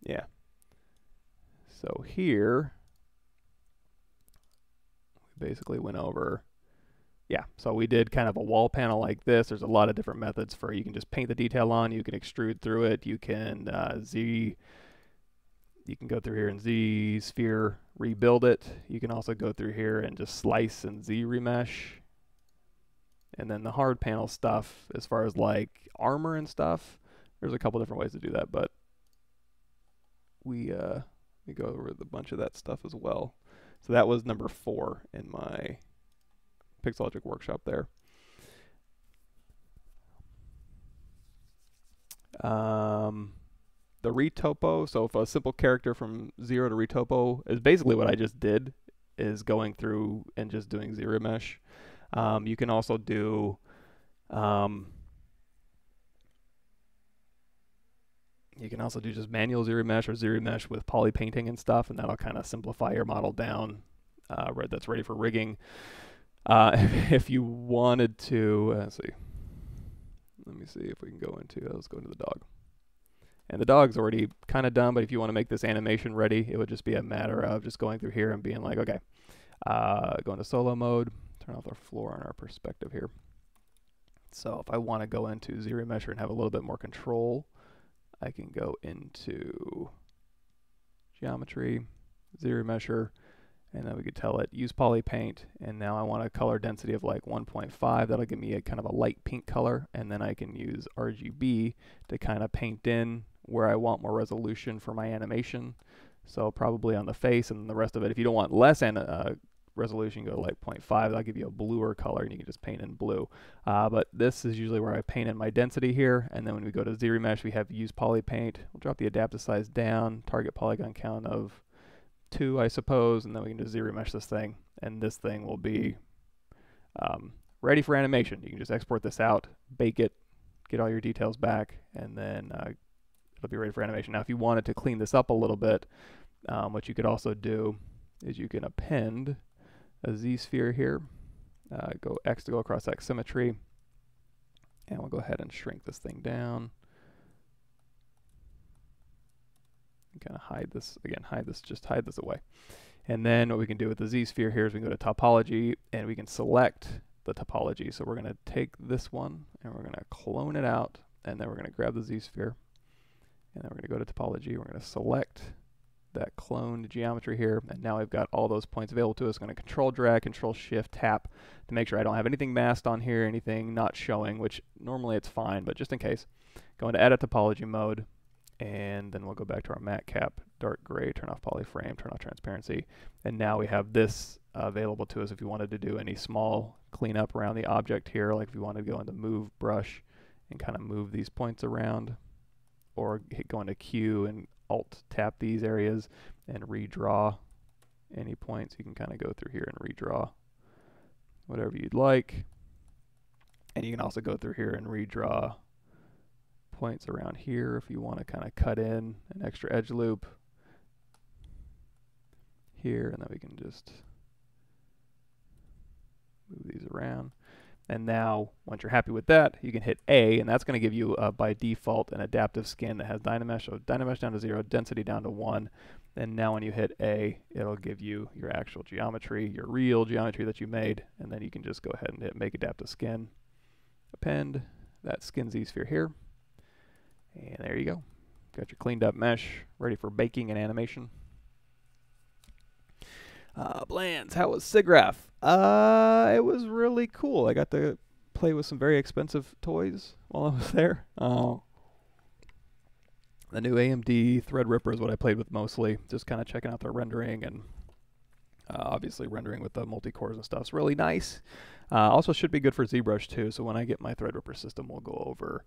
Yeah. So here, we basically went over, yeah, so we did kind of a wall panel like this. There's a lot of different methods for, you can just paint the detail on, you can extrude through it, you can you can go through here and ZSphere rebuild it. You can also go through here and just slice and ZRemesh. And then the hard panel stuff, as far as like armor and stuff, there's a couple different ways to do that, but we go over a bunch of that stuff as well. So that was number 4 in my Pixologic workshop there. The retopo, so if a simple character from 0 to retopo is basically what I just did, is going through and just doing ZRemesh. You can also do just manual ZRemesh or ZRemesh with poly painting and stuff, and that'll kind of simplify your model down. That's ready for rigging. If you wanted to, let's see. Let me see if we can go into, let's go into the dog. And the dog's already kind of done, but if you want to make this animation ready, it would just be a matter of just going through here and being like, okay, go into solo mode, turn off our floor on our perspective here. So if I want to go into ZRemesher and have a little bit more control, I can go into geometry, ZRemesher, and then we could tell it use poly paint, and now I want a color density of like 1.5. That'll give me a kind of a light pink color, and then I can use RGB to kind of paint in where I want more resolution for my animation. So probably on the face and the rest of it. If you don't want less resolution, go to like 0.5. That'll give you a bluer color, and you can just paint in blue. But this is usually where I paint in my density here, and then when we go to ZRemesh, we have use poly paint. We'll drop the adaptive size down, target polygon count of 2, I suppose, and then we can just ZRemesh this thing, and this thing will be ready for animation. You can just export this out, bake it, get all your details back, and then it'll be ready for animation. Now, if you wanted to clean this up a little bit, what you could also do is you can append a ZSphere here, go X to go across X symmetry, and we'll go ahead and shrink this thing down. Kind of hide this again, just hide this away. And then what we can do with the ZSphere here is we can go to topology and we can select the topology. So we're going to take this one and we're going to clone it out, and then we're going to grab the ZSphere, and then we're going to go to topology. We're going to select that cloned geometry here, and now we've got all those points available to us. I'm going to control drag, control shift tap to make sure I don't have anything masked on here, anything not showing, which normally it's fine, but just in case, go into edit topology mode. And then we'll go back to our matte cap, dark gray, turn off polyframe, turn off transparency. And now we have this available to us if you wanted to do any small cleanup around the object here, like if you wanted to go into move brush and kind of move these points around, or go into Q and alt tap these areas and redraw any points. You can kind of go through here and redraw whatever you'd like. And you can also go through here and redraw points around here if you want to kind of cut in an extra edge loop here, and then we can just move these around. And now once you're happy with that, you can hit A, and that's going to give you by default an adaptive skin that has DynaMesh, so DynaMesh down to 0, density down to 1. And now when you hit A, it'll give you your actual geometry, your real geometry that you made, and then you can just go ahead and hit make adaptive skin, append that skin ZSphere here. And there you go. Got your cleaned up mesh ready for baking and animation. Blends, how was SIGGRAPH? It was really cool. I got to play with some very expensive toys while I was there. The new AMD Threadripper is what I played with mostly, just kind of checking out their rendering, and obviously rendering with the multi-cores and stuff is really nice. Also should be good for ZBrush too, so when I get my Threadripper system, we'll go over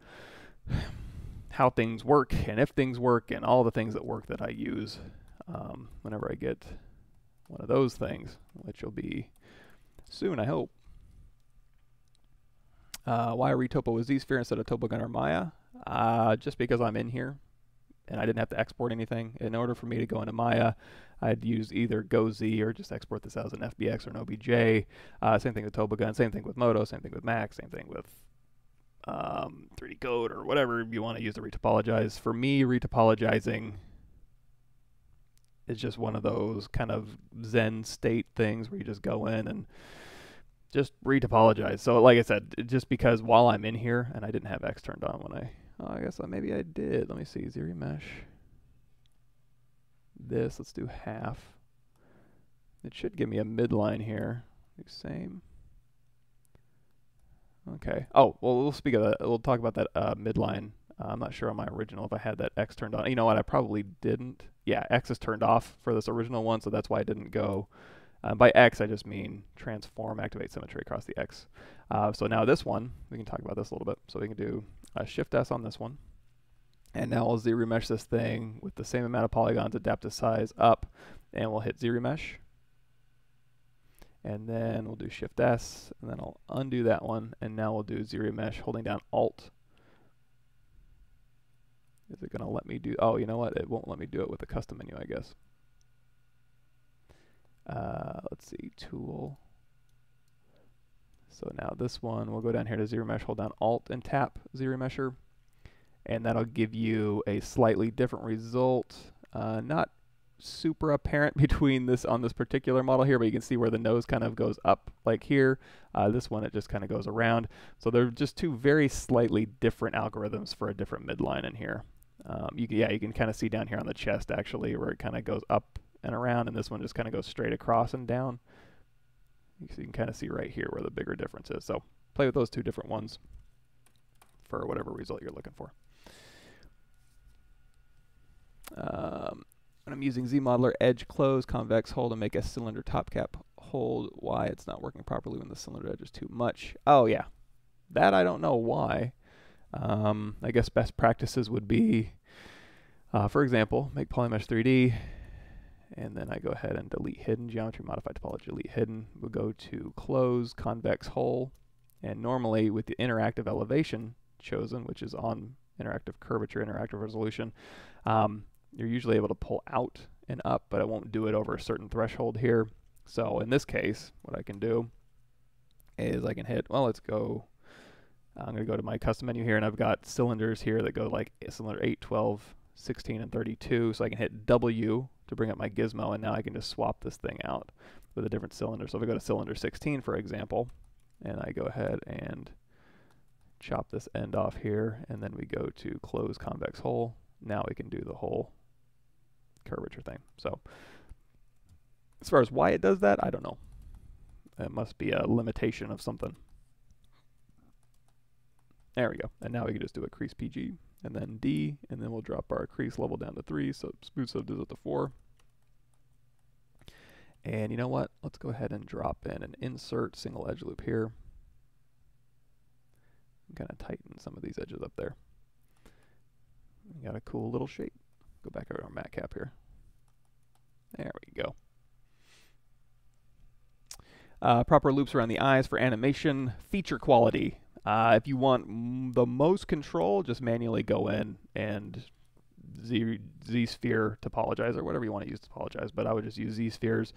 how things work and if things work and all the things that work that I use whenever I get one of those things, which will be soon, I hope. Why retopo with ZSphere instead of TopoGun or Maya? Just because I'm in here and I didn't have to export anything. In order for me to go into Maya, I'd use either GoZ or just export this as an FBX or an OBJ. Same thing with TopoGun, same thing with Moto, same thing with Max, same thing with 3D Code or whatever you want to use to retopologize. For me, retopologizing is just one of those kind of Zen state things where you just go in and just retopologize. So like I said, just because while I'm in here, and I didn't have X turned on when I guess maybe I did. Let me see, ZRemesh. Let's do half. It should give me a midline here. Do same. Okay. Oh, well, we'll speak of that. We'll talk about that midline. I'm not sure on my original if I had that X turned on. You know what? I probably didn't. Yeah, X is turned off for this original one, so that's why I didn't go. By X, I just mean transform, activate symmetry across the X. So now this one, we can talk about this a little bit. So we can do Shift S on this one. And now we'll ZRemesh this thing with the same amount of polygons, adapt the size up, and we'll hit ZRemesh. And then we'll do Shift S, and then I'll undo that one, and now we'll do ZRemesh holding down Alt. Is it going to let me do, oh, you know what? It won't let me do it with the custom menu, I guess. Let's see, Tool. So now this one, we'll go down here to ZRemesh, hold down Alt and tap ZRemesher, and that'll give you a slightly different result. Not super apparent between this on this particular model here, but you can see where the nose kind of goes up like here. This one, it just kind of goes around. So they're just two very slightly different algorithms for a different midline in here. You can kind of see down here on the chest actually where it kind of goes up and around, and this one just kind of goes straight across and down. You can kind of see right here where the bigger difference is. So play with those two different ones for whatever result you're looking for. When I'm using ZModeler, edge close, convex hold, and make a cylinder top cap hold. Why it's not working properly when the cylinder edge is too much. Oh yeah, that I don't know why. I guess best practices would be, for example, make Polymesh 3D, and then I go ahead and delete hidden, geometry, modify topology, delete hidden. We'll go to close, convex hole, and normally with the interactive elevation chosen, which is on interactive curvature, interactive resolution, you're usually able to pull out and up, but it won't do it over a certain threshold here. So in this case, what I can do is I can hit, well, let's go, I'm going to go to my custom menu here, and I've got cylinders here that go like cylinder 8, 12, 16, and 32. So I can hit W to bring up my gizmo, and now I can just swap this thing out with a different cylinder. So if I go to cylinder 16, for example, and I go ahead and chop this end off here, and then we go to close convex hole, now we can do the whole curvature thing. So as far as why it does that, I don't know. It must be a limitation of something. There we go. And now we can just do a crease PG and then D, and then we'll drop our crease level down to 3, so smooth sub does it to 4. And you know what? Let's go ahead and drop in an insert single edge loop here. Kind of tighten some of these edges up there. We got a cool little shape. Go back over to our mat cap here. There we go. Proper loops around the eyes for animation. Feature quality. If you want the most control, just manually go in and ZSphere Topologize, or whatever you want to use to topologize, but I would just use ZSpheres.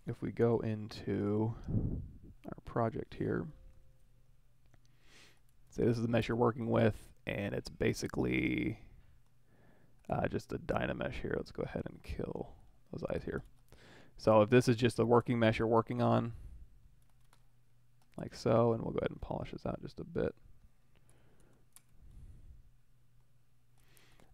If we go into our project here, say this is the mesh you're working with, and it's basically just a DynaMesh here. Let's go ahead and kill those eyes here. So if this is just a working mesh you're working on, like so, and we'll go ahead and polish this out just a bit.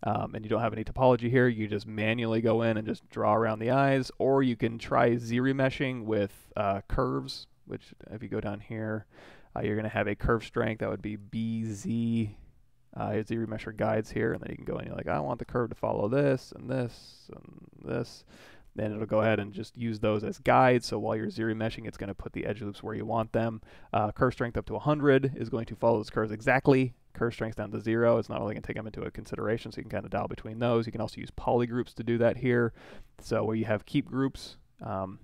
And you don't have any topology here, you just manually go in and just draw around the eyes, or you can try ZRemeshing with curves, which if you go down here, You're going to have a curve strength. That would be BZ. ZRemesher guides here, and then you can go and you're like, I want the curve to follow this and this and this. Then it'll go ahead and just use those as guides. So while you're ZRemeshing, it's going to put the edge loops where you want them. Curve strength up to 100 is going to follow those curves exactly. Curve strength down to 0, it's not really going to take them into a consideration, so you can kind of dial between those. You can also use polygroups to do that here. So where you have keep groups,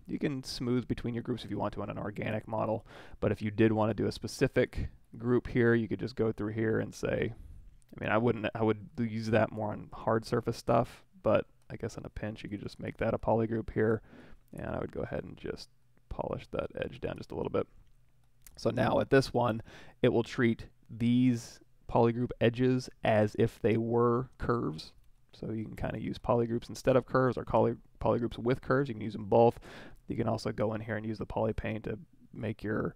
you can smooth between your groups if you want to on an organic model. But if you did want to do a specific group here, you could just go through here and say, I mean, I would use that more on hard surface stuff, but I guess in a pinch you could just make that a polygroup here, and I would go ahead and just polish that edge down just a little bit. So now at this one, it will treat these polygroup edges as if they were curves. So you can kind of use polygroups instead of curves, or polygroups with curves. You can use them both. You can also go in here and use the polypaint to make your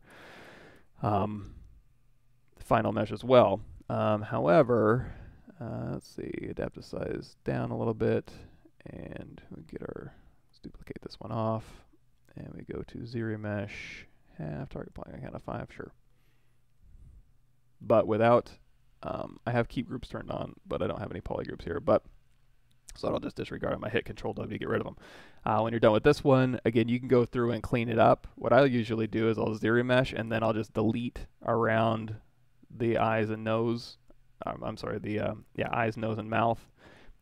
final mesh as well. However, let's see, adaptive size down a little bit, and we get let's duplicate this one off, and we go to ZRemesh, half target polygon count of 5, sure. But without, I have keep groups turned on, but I don't have any polygroups here, so I'll just disregard them. I hit Control W to get rid of them. When you're done with this one, again, you can go through and clean it up. What I usually do is I'll ZRemesh, and then I'll just delete around the eyes and nose, I'm sorry, the eyes, nose, and mouth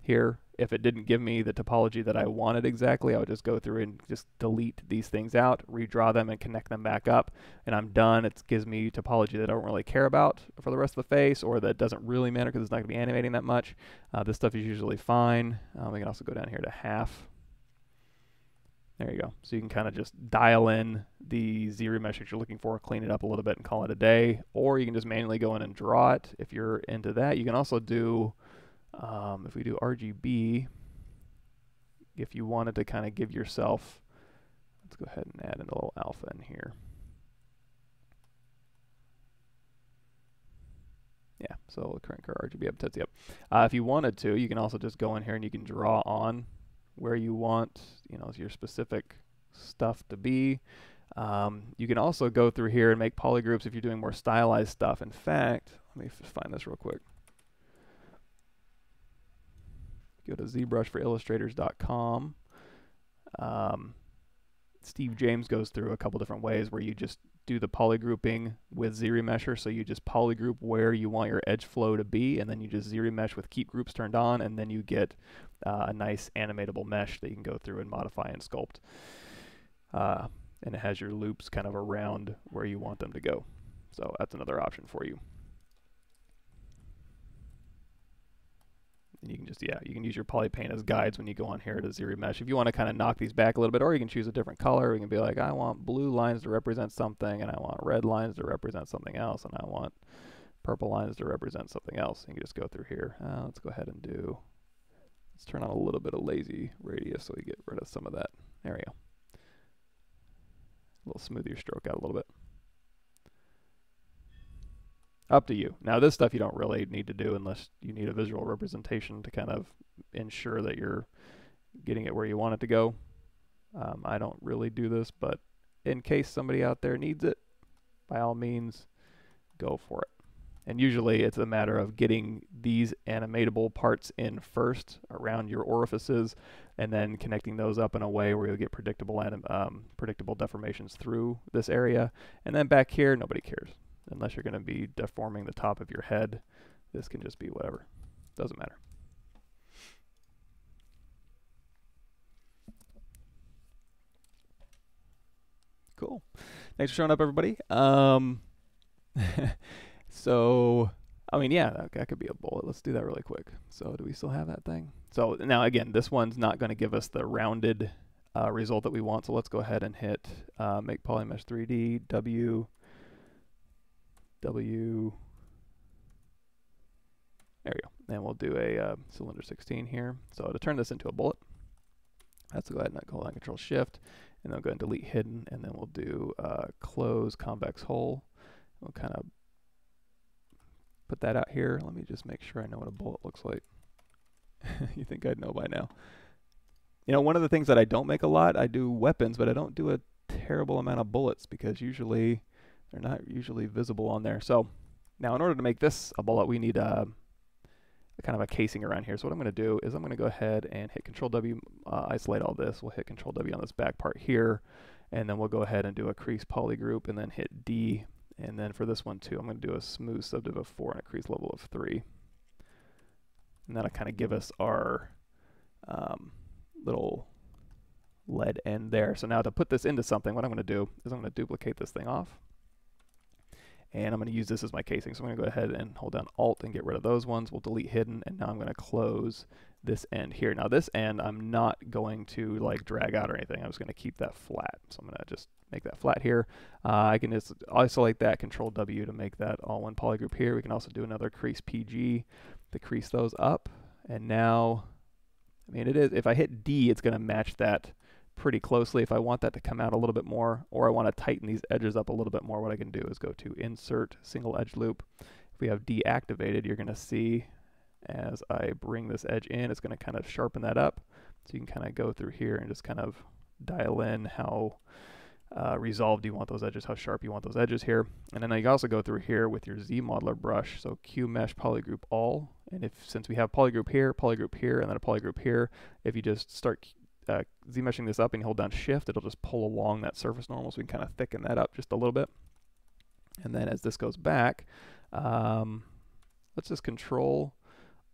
here. If it didn't give me the topology that I wanted exactly, I would just go through and just delete these things out, redraw them, and connect them back up, and I'm done. It gives me topology that I don't really care about for the rest of the face, or that doesn't really matter because it's not going to be animating that much. This stuff is usually fine. We can also go down here to half. There you go. So you can kind of just dial in the ZRemesh that you're looking for, clean it up a little bit, and call it a day. Or you can just manually go in and draw it if you're into that. You can also do, if we do RGB, if you wanted to kind of give yourself, let's go ahead and add in a little alpha in here. Yeah, so current RGB updates, yep. If you wanted to, you can also just go in here and you can draw on where you want, your specific stuff to be. You can also go through here and make polygroups if you're doing more stylized stuff. In fact, let me find this real quick. Go to ZBrushForIllustrators.com. Steve James goes through a couple different ways where you just do the polygrouping with ZRemesher. So you just polygroup where you want your edge flow to be, and then you just ZRemesh with keep groups turned on, and then you get a nice animatable mesh that you can go through and modify and sculpt. And it has your loops kind of around where you want them to go. So that's another option for you. And you can just, you can use your polypaint as guides when you go on here to ZRemesh. If you want to kind of knock these back a little bit, or you can choose a different color. You can be like, I want blue lines to represent something, and I want red lines to represent something else, and I want purple lines to represent something else. You can just go through here. Let's go ahead and let's turn on a little bit of lazy radius so we get rid of some of that. There we go. A little smooth your stroke out a little bit. Up to you. Now this stuff you don't really need to do unless you need a visual representation to kind of ensure that you're getting it where you want it to go. I don't really do this, but in case somebody out there needs it, by all means, go for it. And usually it's a matter of getting these animatable parts in first around your orifices, and then connecting those up in a way where you'll get predictable deformations through this area. And then back here, nobody cares. Unless you're going to be deforming the top of your head, this can just be whatever. Doesn't matter. Cool. Thanks for showing up, everybody. So, I mean, yeah, that could be a bullet. Let's do that really quick. So, do we still have that thing? So, now again, this one's not going to give us the rounded result that we want. So, let's go ahead and hit Make Polymesh 3D, W. There we go. And we'll do a cylinder 16 here. So to turn this into a bullet, let's go ahead and hold on Control Shift, and then we'll go ahead and delete hidden, and then we'll do close convex hole. We'll kind of put that out here. Let me just make sure I know what a bullet looks like. You think I'd know by now. One of the things that I don't make a lot, I do weapons, but I don't do a terrible amount of bullets because usually They're not usually visible on there. So now in order to make this a bullet, we need a kind of a casing around here. So what I'm going to do is I'm going to go ahead and hit Control W, isolate all this. We'll hit Control W on this back part here, and then we'll go ahead and do a crease polygroup, and then hit D. And then for this one too, I'm going to do a smooth subdiv of 4 and a crease level of 3. And that'll kind of give us our little lead end there. So now to put this into something, what I'm going to do is I'm going to duplicate this thing off. And I'm going to use this as my casing. So I'm going to go ahead and hold down Alt and get rid of those ones. We'll delete hidden, and now I'm going to close this end here. Now this end I'm not going to like drag out or anything. I'm just going to keep that flat. So I'm going to just make that flat here. I can just isolate that, Control W to make that all one polygroup here. We can also do another crease PG to crease those up. And now, I mean, it is, if I hit D, it's going to match that pretty closely. If I want that to come out a little bit more, or I want to tighten these edges up a little bit more, what I can do is go to Insert Single Edge Loop. If we have deactivated, you're going to see as I bring this edge in, it's going to kind of sharpen that up. So you can kind of go through here and just kind of dial in how resolved you want those edges, how sharp you want those edges here. And then you can also go through here with your ZModeler brush, so Q Mesh Polygroup All. And since we have polygroup here, and then a polygroup here, if you just start Z-meshing this up and you hold down Shift, it'll just pull along that surface normal, so we can kind of thicken that up just a little bit. And then as this goes back, let's just Control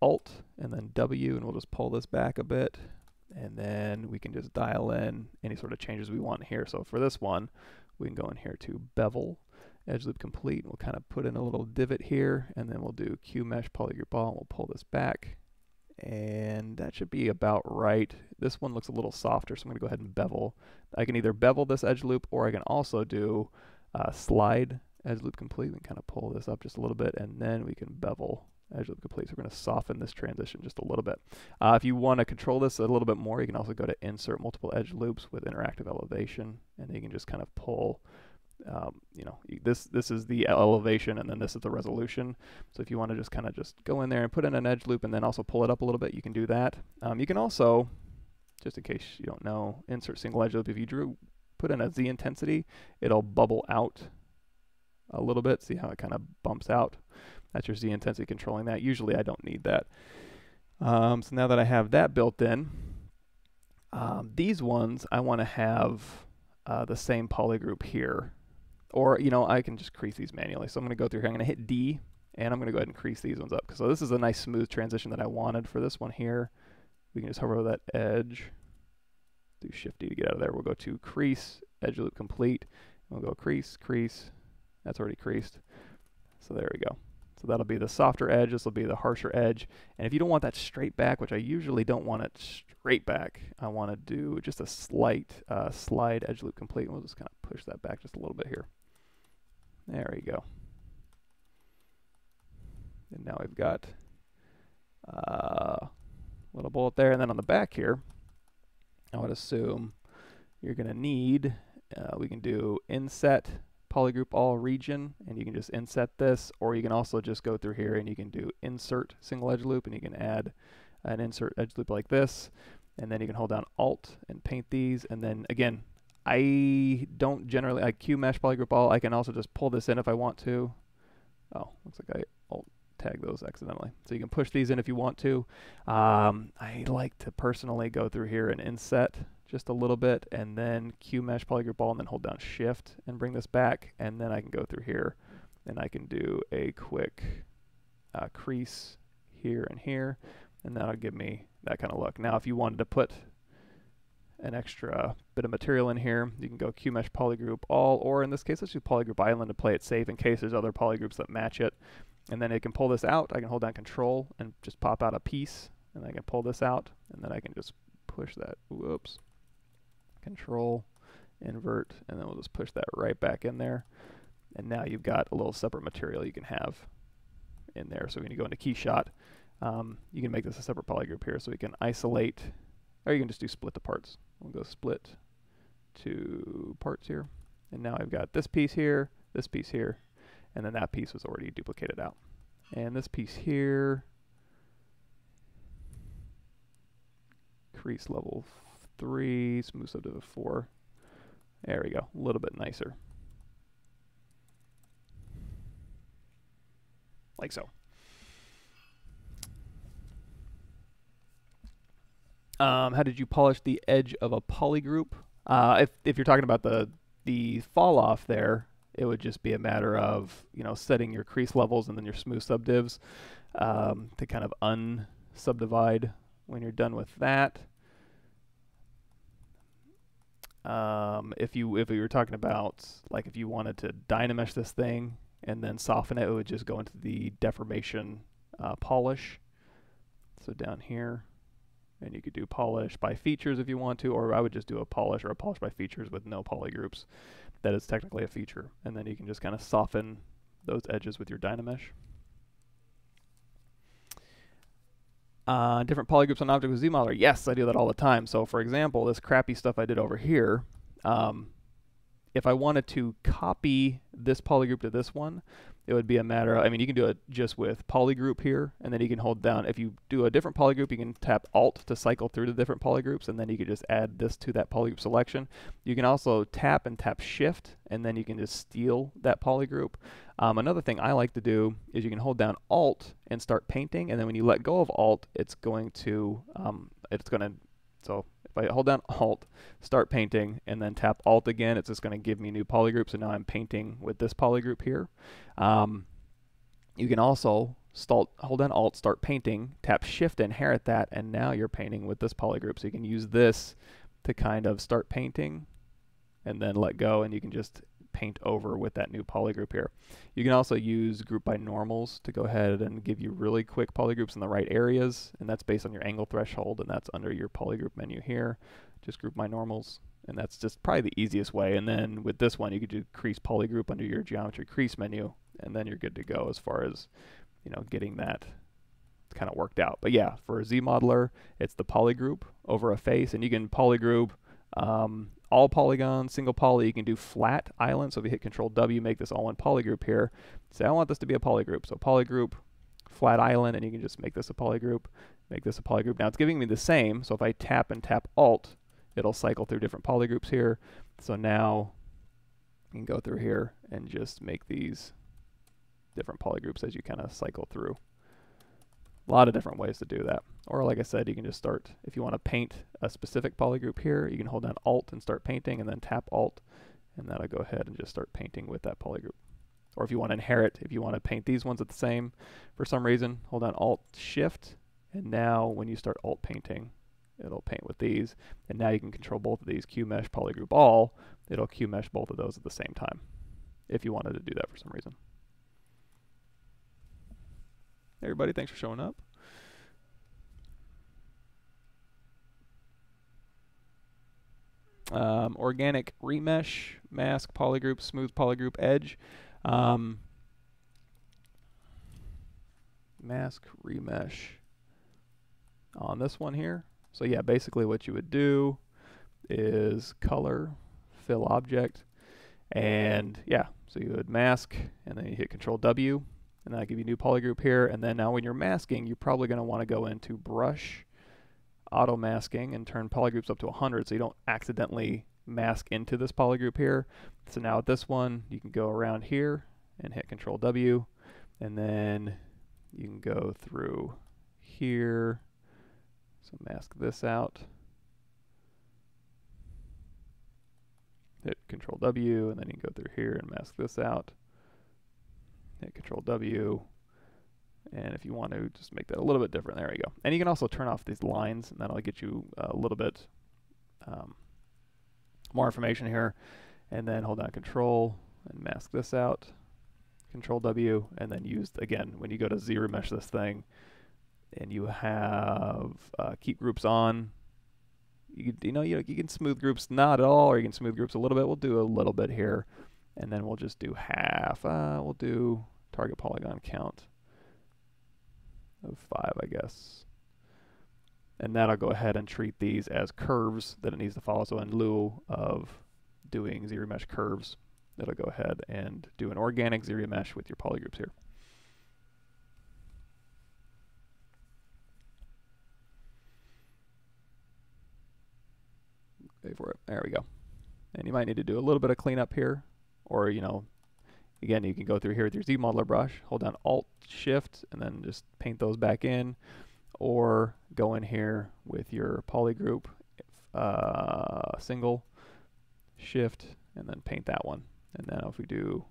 Alt and then W, and we'll just pull this back a bit, and then we can just dial in any sort of changes we want here. So for this one, we can go in here to Bevel, Edge Loop Complete, and we'll kind of put in a little divot here, and then we'll do Q Mesh Polygroup All, and we'll pull this back. And that should be about right. This one looks a little softer, so I'm going to go ahead and bevel. I can either bevel this edge loop, or I can also do slide edge loop complete. We can kind of pull this up just a little bit, and then we can bevel edge loop complete. So we're going to soften this transition just a little bit. If you want to control this a little bit more, you can also go to Insert Multiple Edge Loops with Interactive Elevation, and then you can just kind of pull. You know, this is the elevation, and then this is the resolution. So if you want to just kind of just go in there and put in an edge loop and then also pull it up a little bit, you can do that. You can also, just in case you don't know, insert single edge loop. If you put in a Z intensity, it'll bubble out a little bit. See how it kind of bumps out? That's your Z intensity controlling that. Usually I don't need that. So now that I have that built in, these ones I want to have the same polygroup here. Or, you know, I can just crease these manually. So I'm going to go through here. I'm going to hit D, and I'm going to go ahead and crease these ones up. So this is a nice smooth transition that I wanted for this one here. We can just hover over that edge, do Shift D to get out of there. We'll go to Crease, Edge Loop Complete. We'll go Crease, Crease. That's already creased. So there we go. So that'll be the softer edge. This will be the harsher edge. And if you don't want that straight back, which I usually don't want it straight back, I want to do just a slight slide edge loop complete. And we'll just kind of push that back just a little bit here. There we go. And now we've got a little bullet there. And then on the back here, I would assume you're going to need, we can do Inset Polygroup All Region, and you can just inset this, or you can also just go through here and you can do Insert Single Edge Loop, and you can add an insert edge loop like this, and then you can hold down Alt and paint these. And then again, I don't generally, I Q Mesh Polygroup All. I can also just pull this in if I want to. Oh, looks like I Alt tag those accidentally. So you can push these in if you want to. I like to personally go through here and inset just a little bit, and then Q Mesh Polygroup All, and then hold down Shift and bring this back, and then I can go through here and I can do a quick crease here and here, and that'll give me that kind of look. Now if you wanted to put an extra bit of material in here, you can go Q Mesh Polygroup All, or in this case let's do Polygroup Island to play it safe in case there's other polygroups that match it. And then it can pull this out. I can hold down Control and just pop out a piece, and I can pull this out, and then I can just push that, whoops, Control, invert, and then we'll just push that right back in there. And now you've got a little separate material you can have in there. So when you go into Keyshot, you can make this a separate polygroup here. So we can isolate, or you can just do split to parts. We'll go split to parts here. And now I've got this piece here, and then that piece was already duplicated out. And this piece here, crease level 3, smooth subdiv of 4. There we go, a little bit nicer. like so. How did you polish the edge of a polygroup? If you're talking about the fall off there, it would just be a matter of, you know, setting your crease levels and then your smooth subdivs to kind of unsubdivide when you're done with that. If you were talking about, like, if you wanted to DynaMesh this thing and then soften it, it would just go into the deformation polish. So down here, and you could do polish by features if you want to, or I would just do a polish or a polish by features with no polygroups. That is technically a feature, and then you can just kind of soften those edges with your DynaMesh. Different polygroups on object with ZModeler. Yes, I do that all the time. So for example, this crappy stuff I did over here, if I wanted to copy this polygroup to this one, it would be a matter of, I mean, you can do it just with polygroup here, and then you can hold down, if you do a different polygroup, you can tap Alt to cycle through the different polygroups, and then you can just add this to that polygroup selection. You can also tap and tap Shift, and then you can just steal that polygroup. Another thing I like to do is you can hold down Alt and start painting, and then when you let go of Alt, it's going to, so if I hold down Alt, start painting, and then tap Alt again, it's just going to give me new polygroups, and now I'm painting with this polygroup here. You can also hold down Alt, start painting, tap Shift, inherit that, and now you're painting with this polygroup. So you can use this to kind of start painting, and then let go, and you can just paint over with that new polygroup here. You can also use group by normals to go ahead and give you really quick polygroups in the right areas, and that's based on your angle threshold, and that's under your polygroup menu here. Just group by normals, and that's just probably the easiest way. And then with this one, you could do crease polygroup under your geometry crease menu, and then you're good to go as far as, you know, getting that kind of worked out. But yeah, for a ZModeler, it's the polygroup over a face, and you can polygroup all polygons, single poly. You can do flat island. So if you hit Control W, make this all one polygroup here. Say I want this to be a polygroup. So polygroup, flat island, and you can just make this a polygroup, make this a polygroup. Now it's giving me the same. So if I tap and tap Alt, it'll cycle through different polygroups here. So now you can go through here and just make these different polygroups as you kind of cycle through. A lot of different ways to do that. Or like I said, you can just start, if you want to paint a specific polygroup here, you can hold down Alt and start painting, and then tap Alt, and that'll go ahead and just start painting with that polygroup. Or if you want to inherit, if you want to paint these ones at the same, for some reason, hold down Alt, Shift, and now when you start Alt painting, it'll paint with these. And now you can control both of these, QMesh, polygroup all, it'll QMesh both of those at the same time, if you wanted to do that for some reason. Hey everybody, thanks for showing up. Organic remesh, mask, polygroup, smooth polygroup, edge. Mask, remesh on this one here. So yeah, basically what you would do is color, fill object, and yeah, so you would mask, and then you hit Control W, and that'll give you a new polygroup here. And then now when you're masking, you're probably going to want to go into brush, auto masking, and turn polygroups up to 100 so you don't accidentally mask into this polygroup here. So now with this one, you can go around here and hit Control W, and then you can go through here. So mask this out. Hit Control W, and then you can go through here and mask this out. Hit Control W, and if you want to just make that a little bit different, there you go. And you can also turn off these lines, and that'll get you a little bit more information here. And then hold down Control and mask this out. Control W, and then use, again, when you go to ZRemesh this thing, and you have keep groups on, you can smooth groups not at all, or you can smooth groups a little bit. We'll do a little bit here. And then we'll just do half. We'll do target polygon count of 5, I guess. And that'll go ahead and treat these as curves that it needs to follow. So in lieu of doing ZRemesh curves, it'll go ahead and do an organic ZRemesh with your polygroups here. Wait for it. There we go. And you might need to do a little bit of cleanup here. Or, you know, Again, you can go through here with your ZModeler brush, hold down Alt, Shift, and then just paint those back in, or go in here with your polygroup, single, Shift, and then paint that one. And then if we do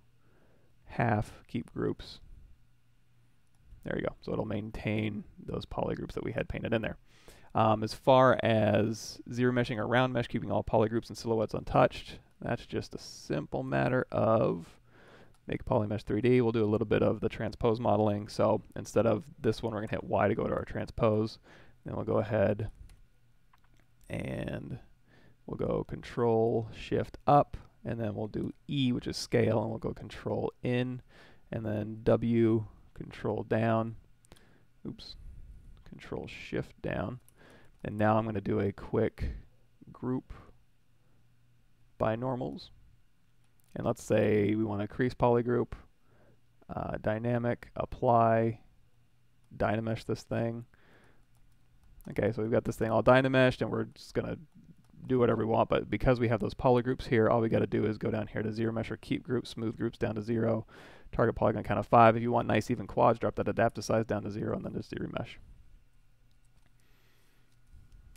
half, keep groups, there you go. So it'll maintain those polygroups that we had painted in there. As far as zero meshing or round mesh, keeping all polygroups and silhouettes untouched, that's just a simple matter of make polymesh 3D. We'll do a little bit of the transpose modeling. So instead of this one, we're going to hit Y to go to our transpose. Then we'll go ahead and we'll go Control Shift up, and then we'll do E, which is scale, and we'll go Control in, and then W, Control down. Oops, Control Shift down. And now I'm going to do a quick group by normals. And let's say we want to increase polygroup, dynamic, apply, DynaMesh this thing. Okay, so we've got this thing all DynaMeshed, and we're just going to do whatever we want. But because we have those polygroups here, all we got to do is go down here to ZRemesher, keep groups, smooth groups down to 0, target polygon count of 5. If you want nice even quads, drop that adaptive size down to 0, and then just ZRemesh.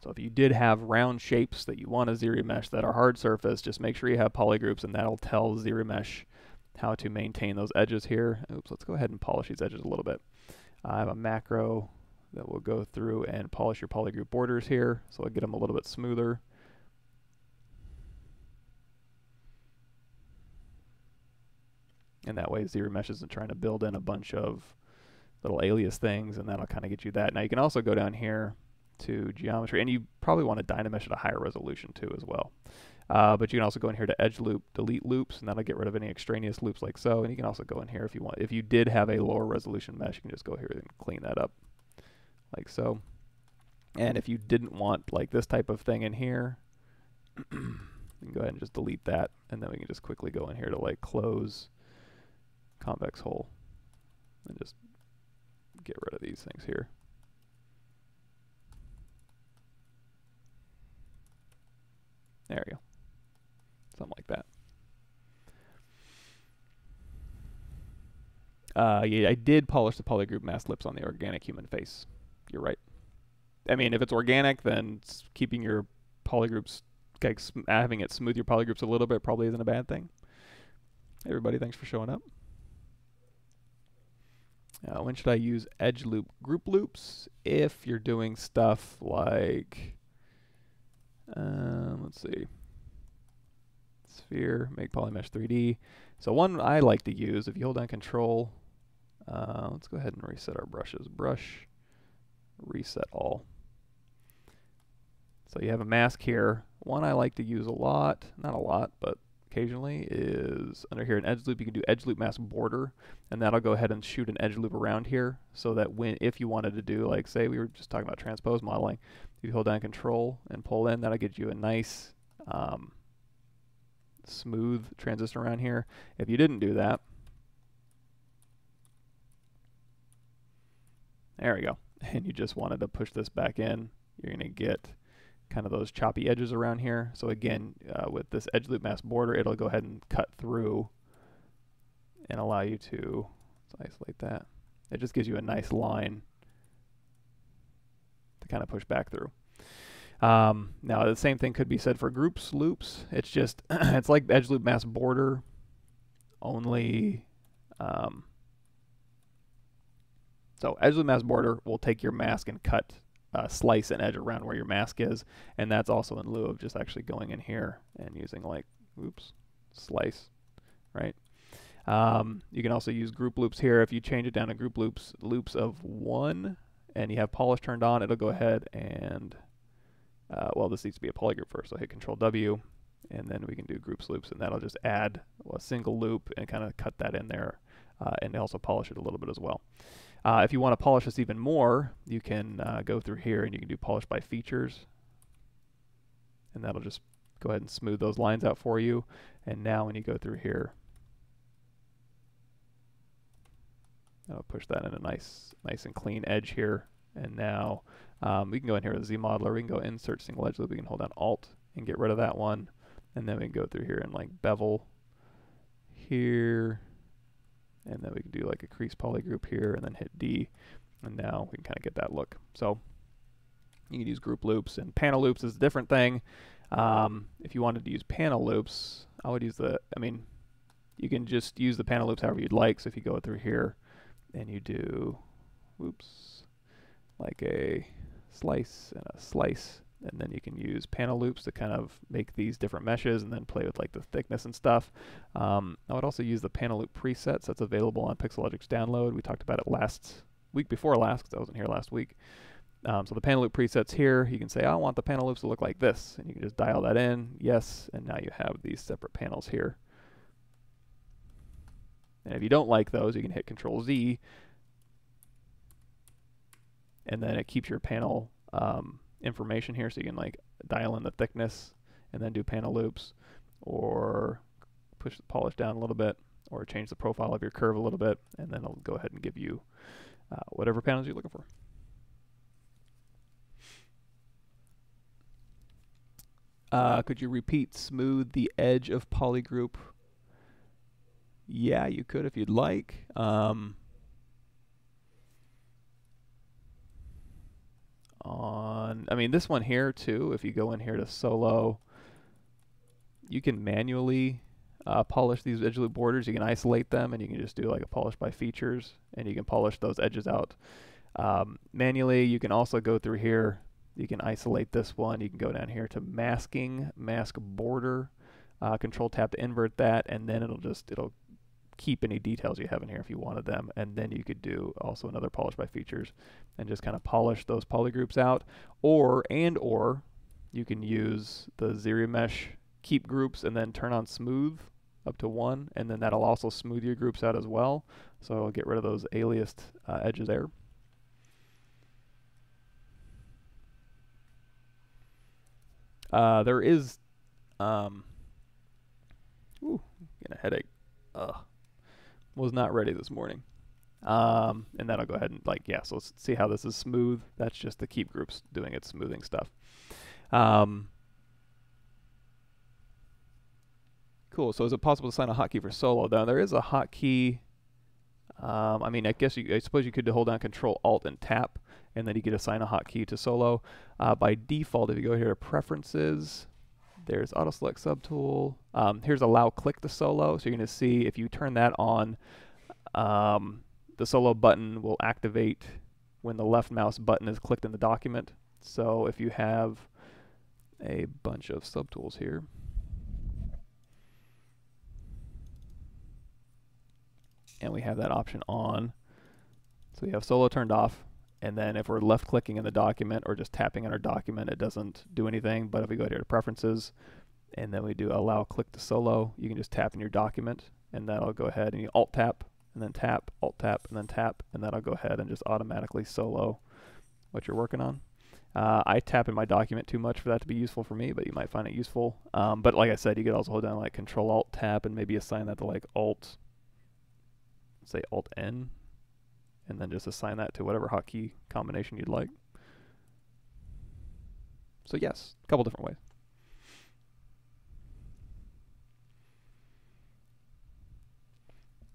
So if you did have round shapes that you want to ZRemesh that are hard surface, just make sure you have polygroups, and that'll tell ZRemesh how to maintain those edges here. Oops, let's go ahead and polish these edges a little bit. I have a macro that will go through and polish your polygroup borders here, so I'll get them a little bit smoother. And that way ZRemesh isn't trying to build in a bunch of little alias things, and that'll kind of get you that. Now you can also go down here to geometry, and you probably want to DynaMesh at a higher resolution too as well. But you can also go in here to edge loop, delete loops, and that'll get rid of any extraneous loops like so. And you can also go in here if you want. If you did have a lower resolution mesh, you can just go here and clean that up like so. And if you didn't want like this type of thing in here, you can go ahead and just delete that, and then we can just quickly go in here to like close convex hole and just get rid of these things here. There you go. Something like that. Yeah, I did polish the polygroup mask lips on the organic human face. You're right. I mean, if it's organic, then keeping your polygroups, having it smooth your polygroups a little bit probably isn't a bad thing. Hey everybody, thanks for showing up. When should I use edge loop group loops? If you're doing stuff like, let's see, sphere, make polymesh 3D. So one I like to use, if you hold down Control, let's go ahead and reset our brushes. Brush, reset all. So you have a mask here. One I like to use a lot, not a lot, but occasionally, is under here in edge loop. You can do edge loop mask border, and that'll go ahead and shoot an edge loop around here, so that if you wanted to do, like, say we were just talking about transpose modeling, if you hold down Control and pull in, that'll get you a nice smooth transition around here. If you didn't do that, there we go, and you just wanted to push this back in, you're going to get kind of those choppy edges around here. So again, with this edge loop mask border, it'll go ahead and cut through and allow you to isolate that. It just gives you a nice line to kind of push back through. Now the same thing could be said for groups loops. It's just it's like edge loop mask border, only so edge loop mask border will take your mask and cut slice an edge around where your mask is, and that's also in lieu of just actually going in here and using like, oops, slice, right? You can also use group loops here. If you change it down to group loops of 1, and you have polish turned on, it'll go ahead and, well, this needs to be a polygroup first, so hit Control W, and then we can do groups loops, and that'll just add a single loop and kind of cut that in there, and also polish it a little bit as well. If you want to polish this even more, you can go through here and you can do polish by features, and that'll just go ahead and smooth those lines out for you. And now when you go through here, that'll push that in a nice and clean edge here. And now we can go in here with ZModeler. We can go insert single edge loop. We can hold down Alt and get rid of that one, and then we can go through here and like bevel here, and then we can do like a crease polygroup here, and then hit D, and now we can kind of get that look. So you can use group loops, and panel loops is a different thing. If you wanted to use panel loops, I would use you can just use the panel loops however you'd like. So if you go through here and you do, like a slice and a slice, and then you can use panel loops to kind of make these different meshes and then play with like the thickness and stuff. I would also use the panel loop presets that's available on Pixelogic's download. We talked about it week before last because I wasn't here last week. So the panel loop presets here, you can say, I want the panel loops to look like this, and you can just dial that in, yes, and now you have these separate panels here. And if you don't like those, you can hit Control Z, and then it keeps your panel information here, so you can like dial in the thickness and then do panel loops, or push the polish down a little bit, or change the profile of your curve a little bit, and then it'll go ahead and give you whatever panels you're looking for. Could you repeat smooth the edge of polygroup? Yeah, you could if you'd like. I mean, this one here too, if you go in here to solo, you can manually polish these edge loop borders. You can isolate them, and you can just do like a polish by features, and you can polish those edges out manually. You can also go through here. You can isolate this one. You can go down here to masking, mask border, Control Tab to invert that, and then it'll keep any details you have in here if you wanted them. And then you could do also another polish by features and just kind of polish those polygroups out. Or you can use the ZRemesh keep groups and then turn on smooth up to 1, and then that'll also smooth your groups out as well. So I'll get rid of those aliased edges there. There is, getting a headache. Was not ready this morning. And that'll go ahead and so let's see how this is smooth. That's just the keep groups doing its smoothing stuff. Cool, so is it possible to assign a hotkey for solo? Now there is a hotkey. I mean, I suppose you could hold down Control Alt and tap, and then you could assign a hotkey to solo. By default, if you go here to Preferences, there's Auto Select Subtool. Here's Allow Click to Solo. So you're going to see if you turn that on, the solo button will activate when the left mouse button is clicked in the document. So if you have a bunch of subtools here, and we have that option on, so we have solo turned off, and then if we're left clicking in the document or just tapping on our document, it doesn't do anything. But if we go here to Preferences and then we do Allow Click to Solo, you can just tap in your document, and that'll go ahead and you Alt tap and then tap, Alt tap and then tap, and that'll go ahead and just automatically solo what you're working on. I tap in my document too much for that to be useful for me, but you might find it useful. But like I said, you could also hold down like Control Alt Tab and maybe assign that to like Alt, say Alt N, and then just assign that to whatever hotkey combination you'd like. So yes, a couple different ways.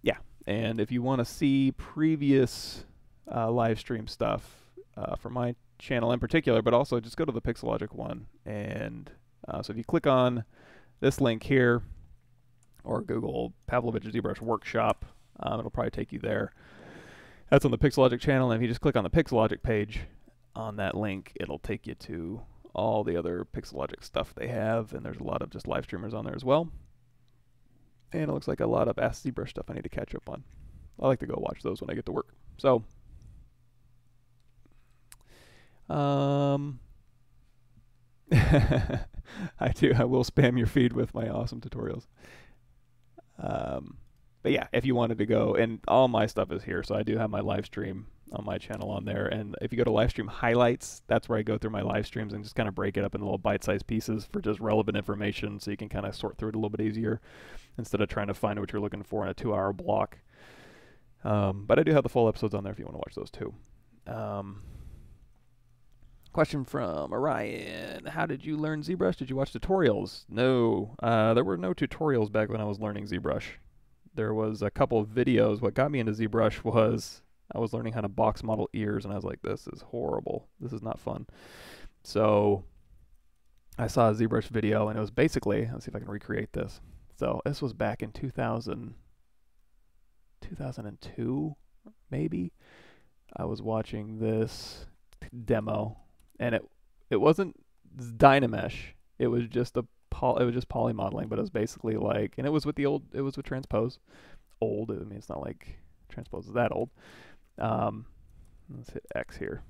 Yeah, and if you want to see previous live stream stuff from my channel in particular, but also just go to the Pixelogic one, and so if you click on this link here, or Google Pavlovich ZBrush Workshop, it'll probably take you there. That's on the Pixelogic channel, and if you just click on the Pixelogic page on that link, it'll take you to all the other Pixelogic stuff they have, and there's a lot of just live streamers on there as well. And it looks like a lot of Ask ZBrush stuff I need to catch up on. I like to go watch those when I get to work. So, I do. I will spam your feed with my awesome tutorials. But yeah, if you wanted to go, and all my stuff is here, so I do have my live stream on my channel on there. And if you go to live stream highlights, that's where I go through my live streams and just kind of break it up into little bite-sized pieces for just relevant information, so you can kind of sort through it a little bit easier instead of trying to find what you're looking for in a 2-hour block. But I do have the full episodes on there if you want to watch those too. Question from Orion. How did you learn ZBrush? Did you watch tutorials? No. There were no tutorials back when I was learning ZBrush. there was a couple of videos. What got me into ZBrush was I was learning how to box model ears, and I was like, this is horrible. This is not fun. So I saw a ZBrush video, and it was basically, let's see if I can recreate this. So this was back in 2002, maybe. I was watching this demo, and it wasn't DynaMesh. It was just poly modeling, but it was basically like, and it was with transpose. Old. I mean, it's not like transpose is that old. Let's hit X here.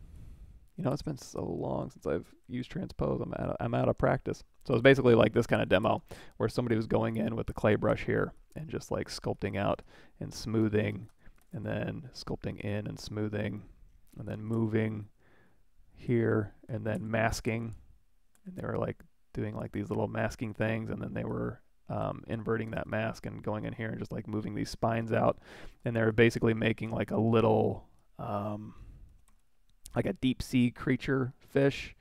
You know, it's been so long since I've used transpose. I'm out of practice. So it's basically like this kind of demo where somebody was going in with the clay brush here and just like sculpting out and smoothing, and then sculpting in and smoothing, and then moving here, and then masking. And they were like doing like these little masking things, and then they were inverting that mask and going in here and just like moving these spines out. And they were basically making like a little like a deep sea creature fish.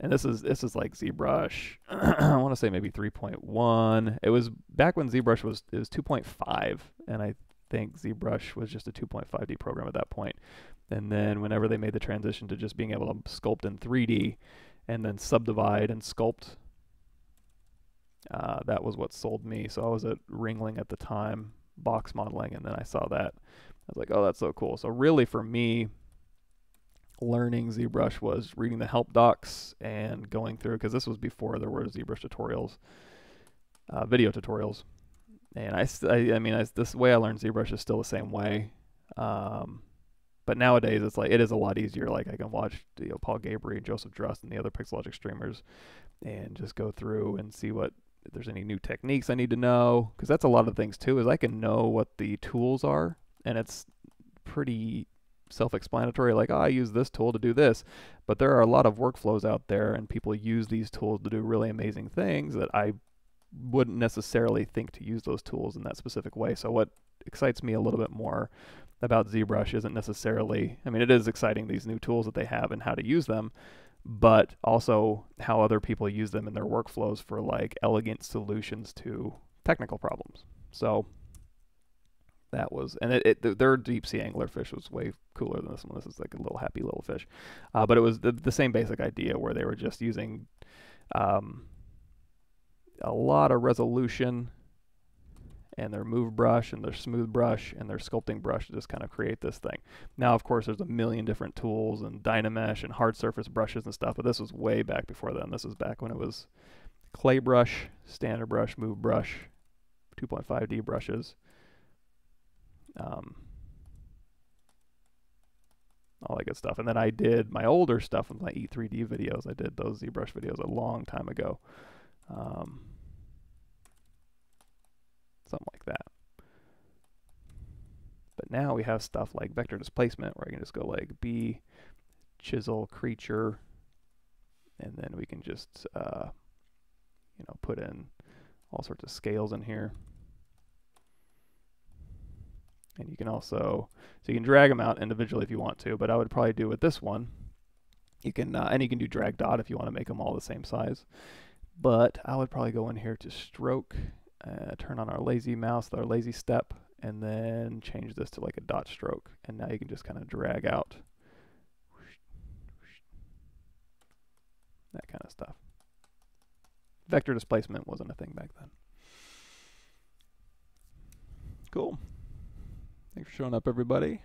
And this is like ZBrush. I want to say maybe 3.1. It was back when ZBrush was 2.5, and I think ZBrush was just a 2.5D program at that point. And then whenever they made the transition to just being able to sculpt in 3D and then subdivide and sculpt, that was what sold me. So I was at Ringling at the time, box modeling, and then I saw that. I was like, oh, that's so cool. So really for me, learning ZBrush was reading the help docs and going through, because this was before there were ZBrush tutorials, video tutorials. And I mean, this way I learned ZBrush is still the same way. But nowadays it's like, it is a lot easier. Like I can watch Paul Gabry, Joseph Drust, and the other Pixelogic streamers and just go through and see if there's any new techniques I need to know. Because that's a lot of things too, is I can know what the tools are, and it's pretty self-explanatory, like, oh, I use this tool to do this, but there are a lot of workflows out there, and people use these tools to do really amazing things that I wouldn't necessarily think to use those tools in that specific way. So what excites me a little bit more about ZBrush isn't necessarily, I mean, it is exciting, these new tools that they have and how to use them, but also how other people use them in their workflows for like elegant solutions to technical problems. So that was, and their deep sea anglerfish was way cooler than this one. This is like a little happy little fish, but it was the same basic idea where they were just using a lot of resolution and their move brush and their smooth brush and their sculpting brush to just kind of create this thing. Now, of course, there's a million different tools and DynaMesh and hard surface brushes and stuff, but this was way back before then. This was back when it was clay brush, standard brush, move brush, 2.5D brushes. All that good stuff. And then I did my older stuff with my E3D videos. I did those ZBrush videos a long time ago. Something like that. But now we have stuff like vector displacement, where I can just go like B, chisel, creature, and then we can just put in all sorts of scales in here. And you can also, so you can drag them out individually if you want to, but I would probably do with this one. You can, and you can do drag dot if you want to make them all the same size. But I would probably go in here to stroke, turn on our lazy mouse, our lazy step, and then change this to like a dot stroke. And now you can just kind of drag out that kind of stuff. Vector displacement wasn't a thing back then. Cool. Thanks for showing up, everybody.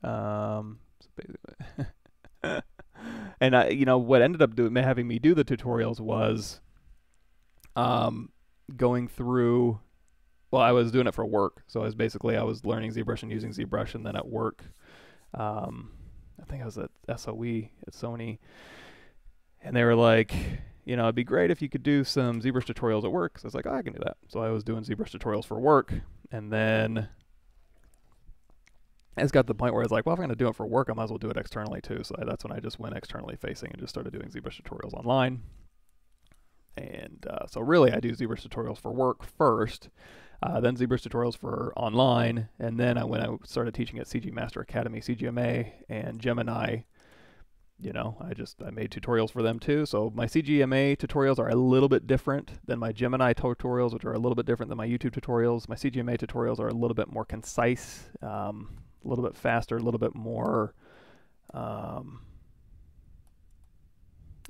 So basically and what ended up having me do the tutorials was going through. Well, I was doing it for work, so I was learning ZBrush and using ZBrush, and then at work, I think I was at SOE at Sony, and they were like, it'd be great if you could do some ZBrush tutorials at work. So I was like, oh, I can do that. So I was doing ZBrush tutorials for work, and then it's got to the point where I was like, well, if I'm going to do it for work, I might as well do it externally too. So that's when I just went externally facing and just started doing ZBrush tutorials online. And so really I do ZBrush tutorials for work first, then ZBrush tutorials for online, and then when I started teaching at CG Master Academy, CGMA, and Gemini, you know, I made tutorials for them too. So my CGMA tutorials are a little bit different than my Gemini tutorials, which are a little bit different than my YouTube tutorials. My CGMA tutorials are a little bit more concise, a little bit faster, a little bit more,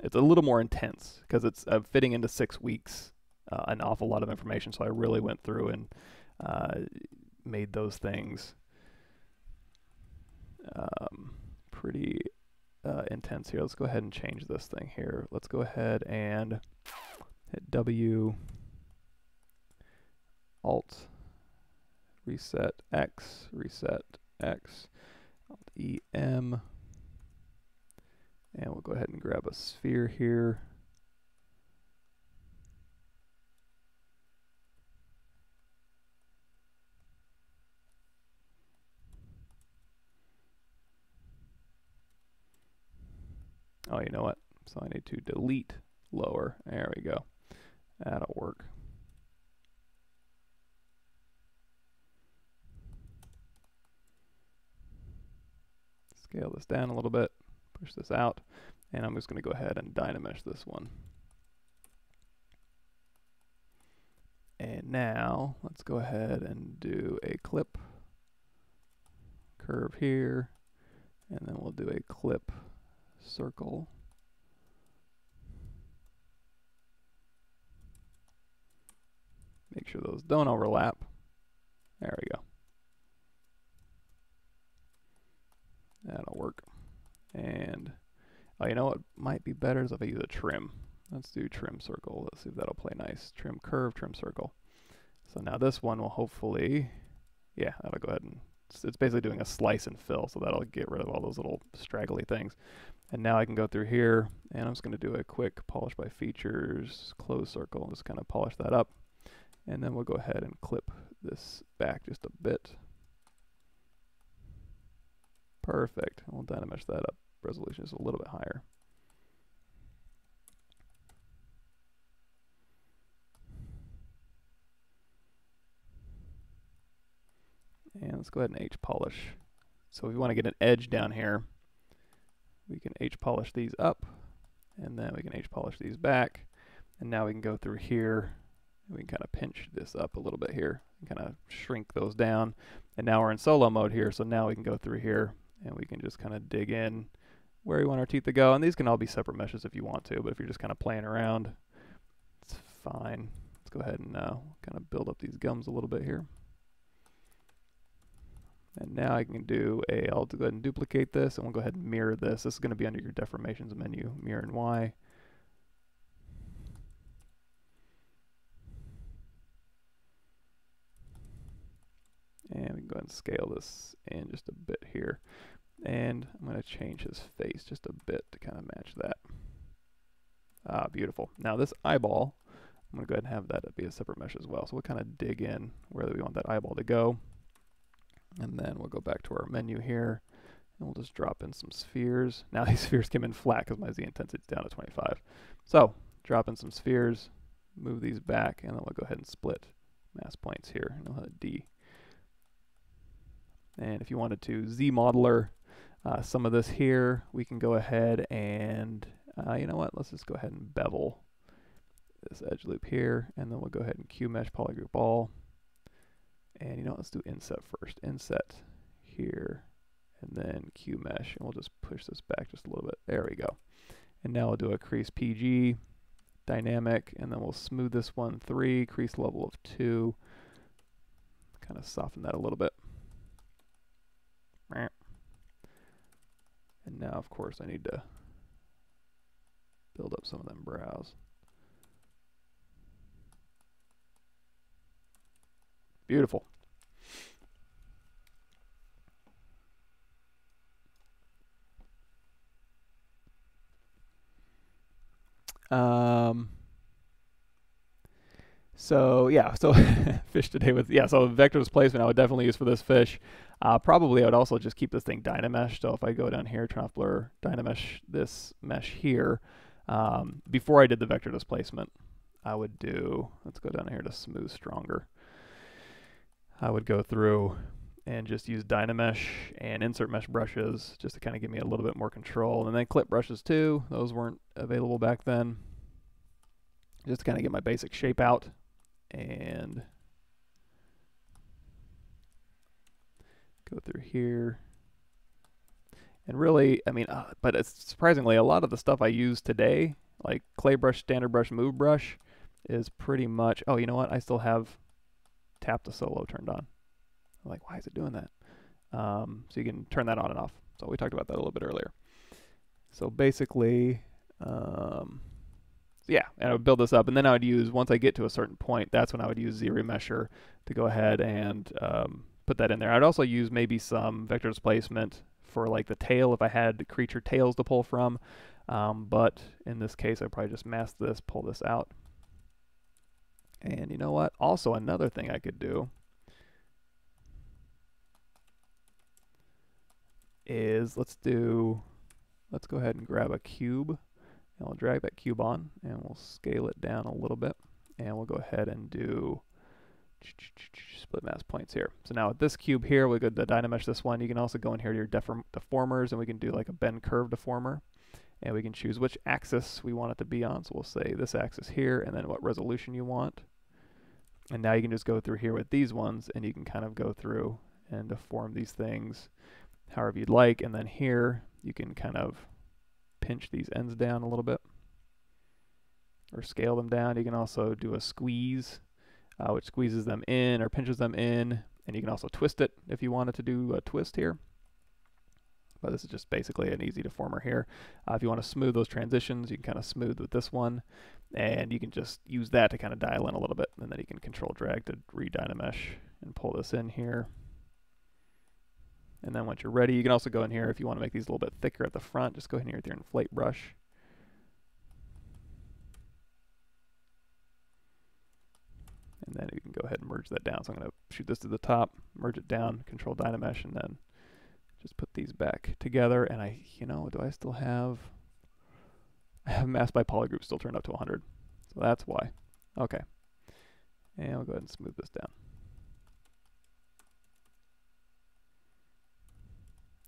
it's a little more intense because it's fitting into 6 weeks, an awful lot of information. So I really went through and made those things pretty intense here. Let's go ahead and change this thing here. Let's go ahead and hit W, Alt, reset X, Alt E, M, and we'll go ahead and grab a sphere here. Oh, you know what? So I need to delete lower. There we go. That'll work. Scale this down a little bit, push this out, and I'm just going to go ahead and DynaMesh this one. And now let's go ahead and do a clip curve here, and then we'll do a clip circle. Make sure those don't overlap. There we go. That'll work. And oh, you know what might be better is if I use a trim. Let's do trim circle. Let's see if that'll play nice. Trim curve, trim circle. So now this one will hopefully, yeah, that'll go ahead and, it's basically doing a slice and fill, so that'll get rid of all those little straggly things. And now I can go through here, and I'm just going to do a quick polish by features, close circle, and just kind of polish that up. And then we'll go ahead and clip this back just a bit. Perfect. We'll DynaMesh that up. Resolution is a little bit higher. And let's go ahead and H-polish. So if we want to get an edge down here, we can H-polish these up, and then we can H-polish these back. And now we can go through here, and we can kind of pinch this up a little bit here, and kind of shrink those down. And now we're in solo mode here, so now we can go through here, and we can just kind of dig in where we want our teeth to go. And these can all be separate meshes if you want to, but if you're just kind of playing around, it's fine. Let's go ahead and kind of build up these gums a little bit here. And now I can do I'll go ahead and duplicate this, and we'll go ahead and mirror this. This is going to be under your deformations menu, mirror and Y. And we can go ahead and scale this in just a bit here. And I'm going to change his face just a bit to kind of match that. Ah, beautiful. Now this eyeball, I'm going to go ahead and have that be a separate mesh as well. So we'll kind of dig in where we want that eyeball to go. And then we'll go back to our menu here, and we'll just drop in some spheres. Now these spheres came in flat because my Z intensity is down to 25. So drop in some spheres, move these back, and then we'll go ahead and split mass points here, and we'll hit D. And if you wanted to ZModeler some of this here, we can go ahead and, you know what, let's just go ahead and bevel this edge loop here, and then we'll go ahead and QMesh polygroup all. And you know what, let's do inset first. Inset here, and then QMesh, and we'll just push this back just a little bit. There we go. And now we'll do a crease PG, dynamic, and then we'll smooth this one 3, crease level of 2. Kind of soften that a little bit. And now, of course, I need to build up some of them brows. Beautiful. So yeah, so fish today with, yeah, so vector displacement I would definitely use for this fish. Probably I would also just keep this thing DynaMesh. So if I go down here, turn off blur, DynaMesh this mesh here, before I did the vector displacement, I would do, let's go down here to smooth stronger. I would go through and just use DynaMesh and insert mesh brushes just to kind of give me a little bit more control. And then clip brushes too. Those weren't available back then. Just to kind of get my basic shape out. And go through here. And really, I mean, but it's surprisingly, a lot of the stuff I use today, like clay brush, standard brush, move brush, is pretty much, oh, you know what? I still have tap to solo turned on. I'm like, why is it doing that? So you can turn that on and off. So we talked about that a little bit earlier. So basically, yeah, and I would build this up, and then I would use, once I get to a certain point, that's when I would use ZRemesher to go ahead and put that in there. I'd also use maybe some vector displacement for like the tail if I had creature tails to pull from, but in this case I'd probably just mask this, pull this out. And you know what? Also another thing I could do is let's go ahead and grab a cube, and we'll drag that cube on, and we'll scale it down a little bit, and we'll go ahead and do split mask points here. So now with this cube here, we go to DynaMesh this one. You can also go in here to your deformers, and we can do like a bend curve deformer, and we can choose which axis we want it to be on. So we'll say this axis here, and then what resolution you want. And now you can just go through here with these ones, and you can kind of go through and deform these things however you'd like. And then here you can kind of pinch these ends down a little bit or scale them down. You can also do a squeeze, which squeezes them in or pinches them in, and you can also twist it if you wanted to do a twist here. But this is just basically an easy deformer here. If you want to smooth those transitions, you can kind of smooth with this one, and you can just use that to kind of dial in a little bit, and then you can control drag to re-DynaMesh and pull this in here. And then once you're ready, you can also go in here if you want to make these a little bit thicker at the front. Just go in here with your inflate brush. And then you can go ahead and merge that down. So I'm going to shoot this to the top, merge it down, control DynaMesh, and then just put these back together. And do I still have, I have mask by polygroup still turned up to 100. So that's why. Okay. And we'll go ahead and smooth this down.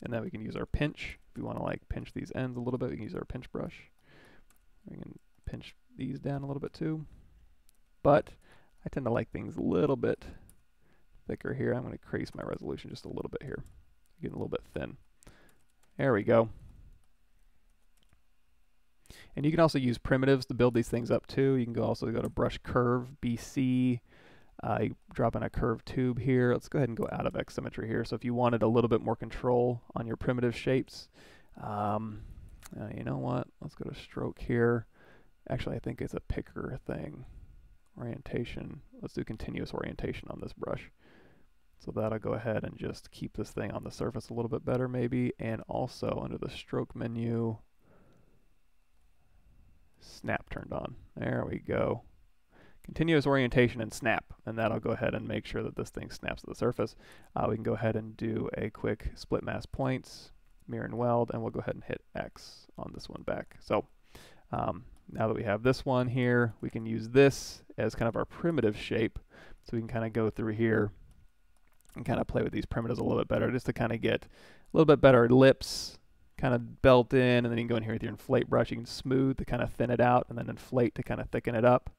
And then we can use our pinch. If we want to like pinch these ends a little bit, we can use our pinch brush. We can pinch these down a little bit too. But I tend to like things a little bit thicker here. I'm going to increase my resolution just a little bit here. Getting a little bit thin. There we go. And you can also use primitives to build these things up too. You can also go to brush curve, BC. You drop in a curved tube here. Let's go ahead and go out of X symmetry here. So if you wanted a little bit more control on your primitive shapes, you know what? Let's go to stroke here. Actually, I think it's a picker thing. Orientation. Let's do continuous orientation on this brush. So that'll go ahead and just keep this thing on the surface a little bit better maybe. And also under the stroke menu, snap turned on. There we go. Continuous orientation and snap, and that'll go ahead and make sure that this thing snaps to the surface. We can go ahead and do a quick split mask points, mirror and weld, and we'll go ahead and hit X on this one back. So now that we have this one here, we can use this as kind of our primitive shape. So we can kind of go through here and kind of play with these primitives a little bit better, just to kind of get a little bit better lips kind of built in. And then you can go in here with your inflate brush. You can smooth to kind of thin it out, and then inflate to kind of thicken it up.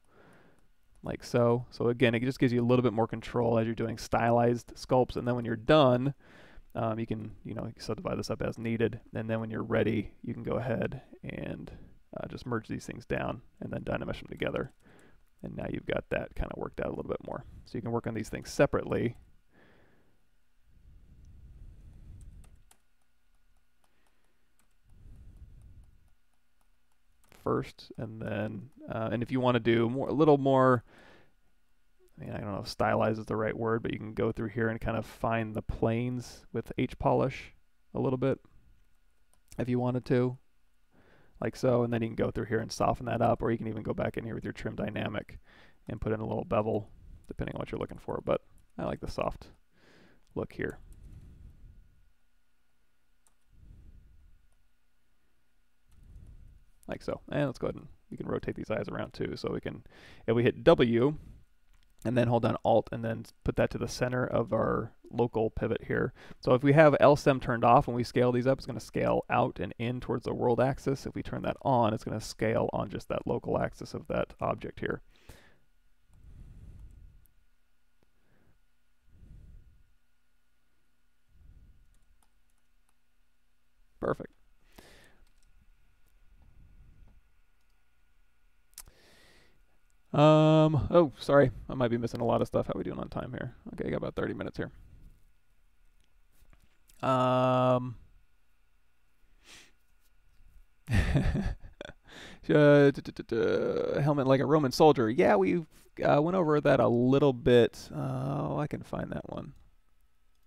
Like so. So again, it just gives you a little bit more control as you're doing stylized sculpts. And then when you're done, you can subdivide this up as needed. And then when you're ready, you can go ahead and just merge these things down and then DynaMesh them together. And now you've got that kind of worked out a little bit more. So you can work on these things separately. First, and then and if you want to do a little more, I don't know if stylize is the right word, but you can go through here and kind of find the planes with H polish a little bit if you wanted to, like so, and then you can go through here and soften that up, or you can even go back in here with your trim dynamic and put in a little bevel depending on what you're looking for. But I like the soft look here. Like so. And let's go ahead and we can rotate these eyes around too. So we can, if we hit W and then hold down Alt and then put that to the center of our local pivot here. So if we have LSEM turned off when we scale these up, it's going to scale out and in towards the world axis. If we turn that on, it's going to scale on just that local axis of that object here. Perfect. Oh, sorry. I might be missing a lot of stuff. How are we doing on time here? Okay, got about 30 minutes here. Helmet like a Roman soldier. Yeah, we went over that a little bit. Oh, I can find that one.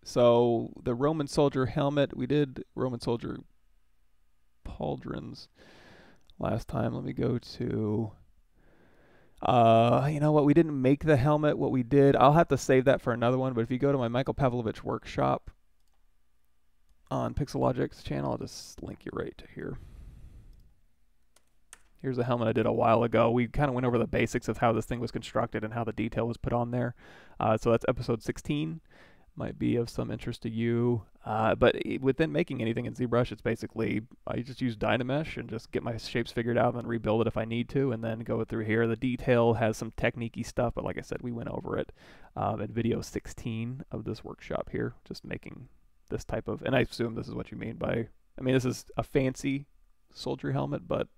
So the Roman soldier helmet, we did Roman soldier pauldrons last time. Let me go to, you know what, we didn't make the helmet. What we did, I'll have to save that for another one, but if you go to my Michael Pavlovich workshop on Pixelogic's channel, I'll just link you right to here. Here's a helmet I did a while ago. We kind of went over the basics of how this thing was constructed and how the detail was put on there. So that's episode 16. Might be of some interest to you. But within making anything in ZBrush, it's basically, I just use DynaMesh and just get my shapes figured out and then rebuild it if I need to, and then go through here. The detail has some technique-y stuff, but like I said, we went over it in video 16 of this workshop here, just making this type of, and I assume this is what you mean by, I mean, this is a fancy soldier helmet, but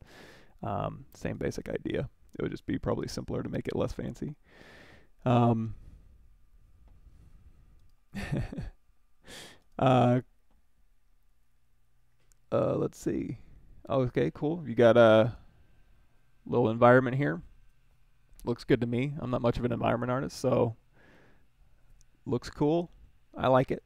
same basic idea. It would just be probably simpler to make it less fancy. Let's see. Okay, cool. You got a little environment here. Looks good to me. I'm not much of an environment artist, so looks cool. I like it.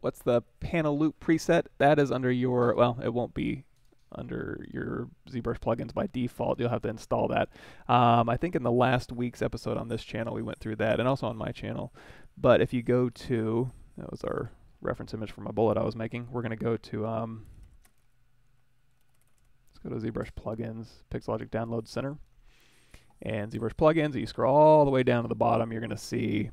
What's the panel loop preset? That is under your, well, it won't be under your ZBrush plugins by default. You'll have to install that. I think in the last week's episode on this channel, we went through that, and also on my channel. But if you go to, that was our reference image for my bullet I was making. We're going to go to, let's go to ZBrush plugins, Pixelogic Download Center, and ZBrush plugins. You scroll all the way down to the bottom, you're going to see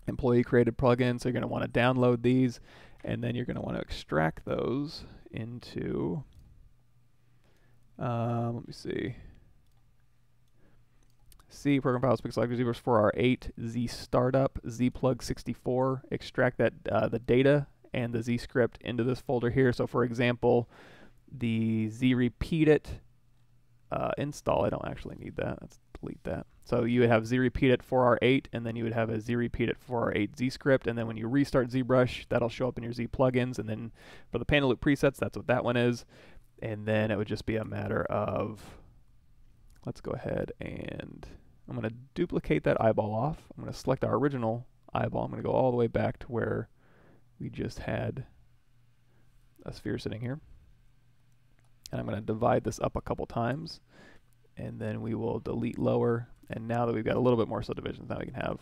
employee created plugins. So you're going to want to download these, and then you're going to want to extract those into, let me see. C program files, Pixelogic ZBrush 4R8, Z startup, Zplug 64. Extract that the data and the Z script into this folder here. So for example, the Z repeat it install. I don't actually need that. Let's delete that. So you would have Z repeat it 4R8, and then you would have a Z repeat it 4R8 Z script, and then when you restart ZBrush, that'll show up in your Z plugins. And then for the panel loop presets, that's what that one is. And then it would just be a matter of, let's go ahead and I'm going to duplicate that eyeball off. I'm going to select our original eyeball. I'm going to go all the way back to where we just had a sphere sitting here. And I'm going to divide this up a couple times, and then we will delete lower. And now that we've got a little bit more subdivisions, now we can have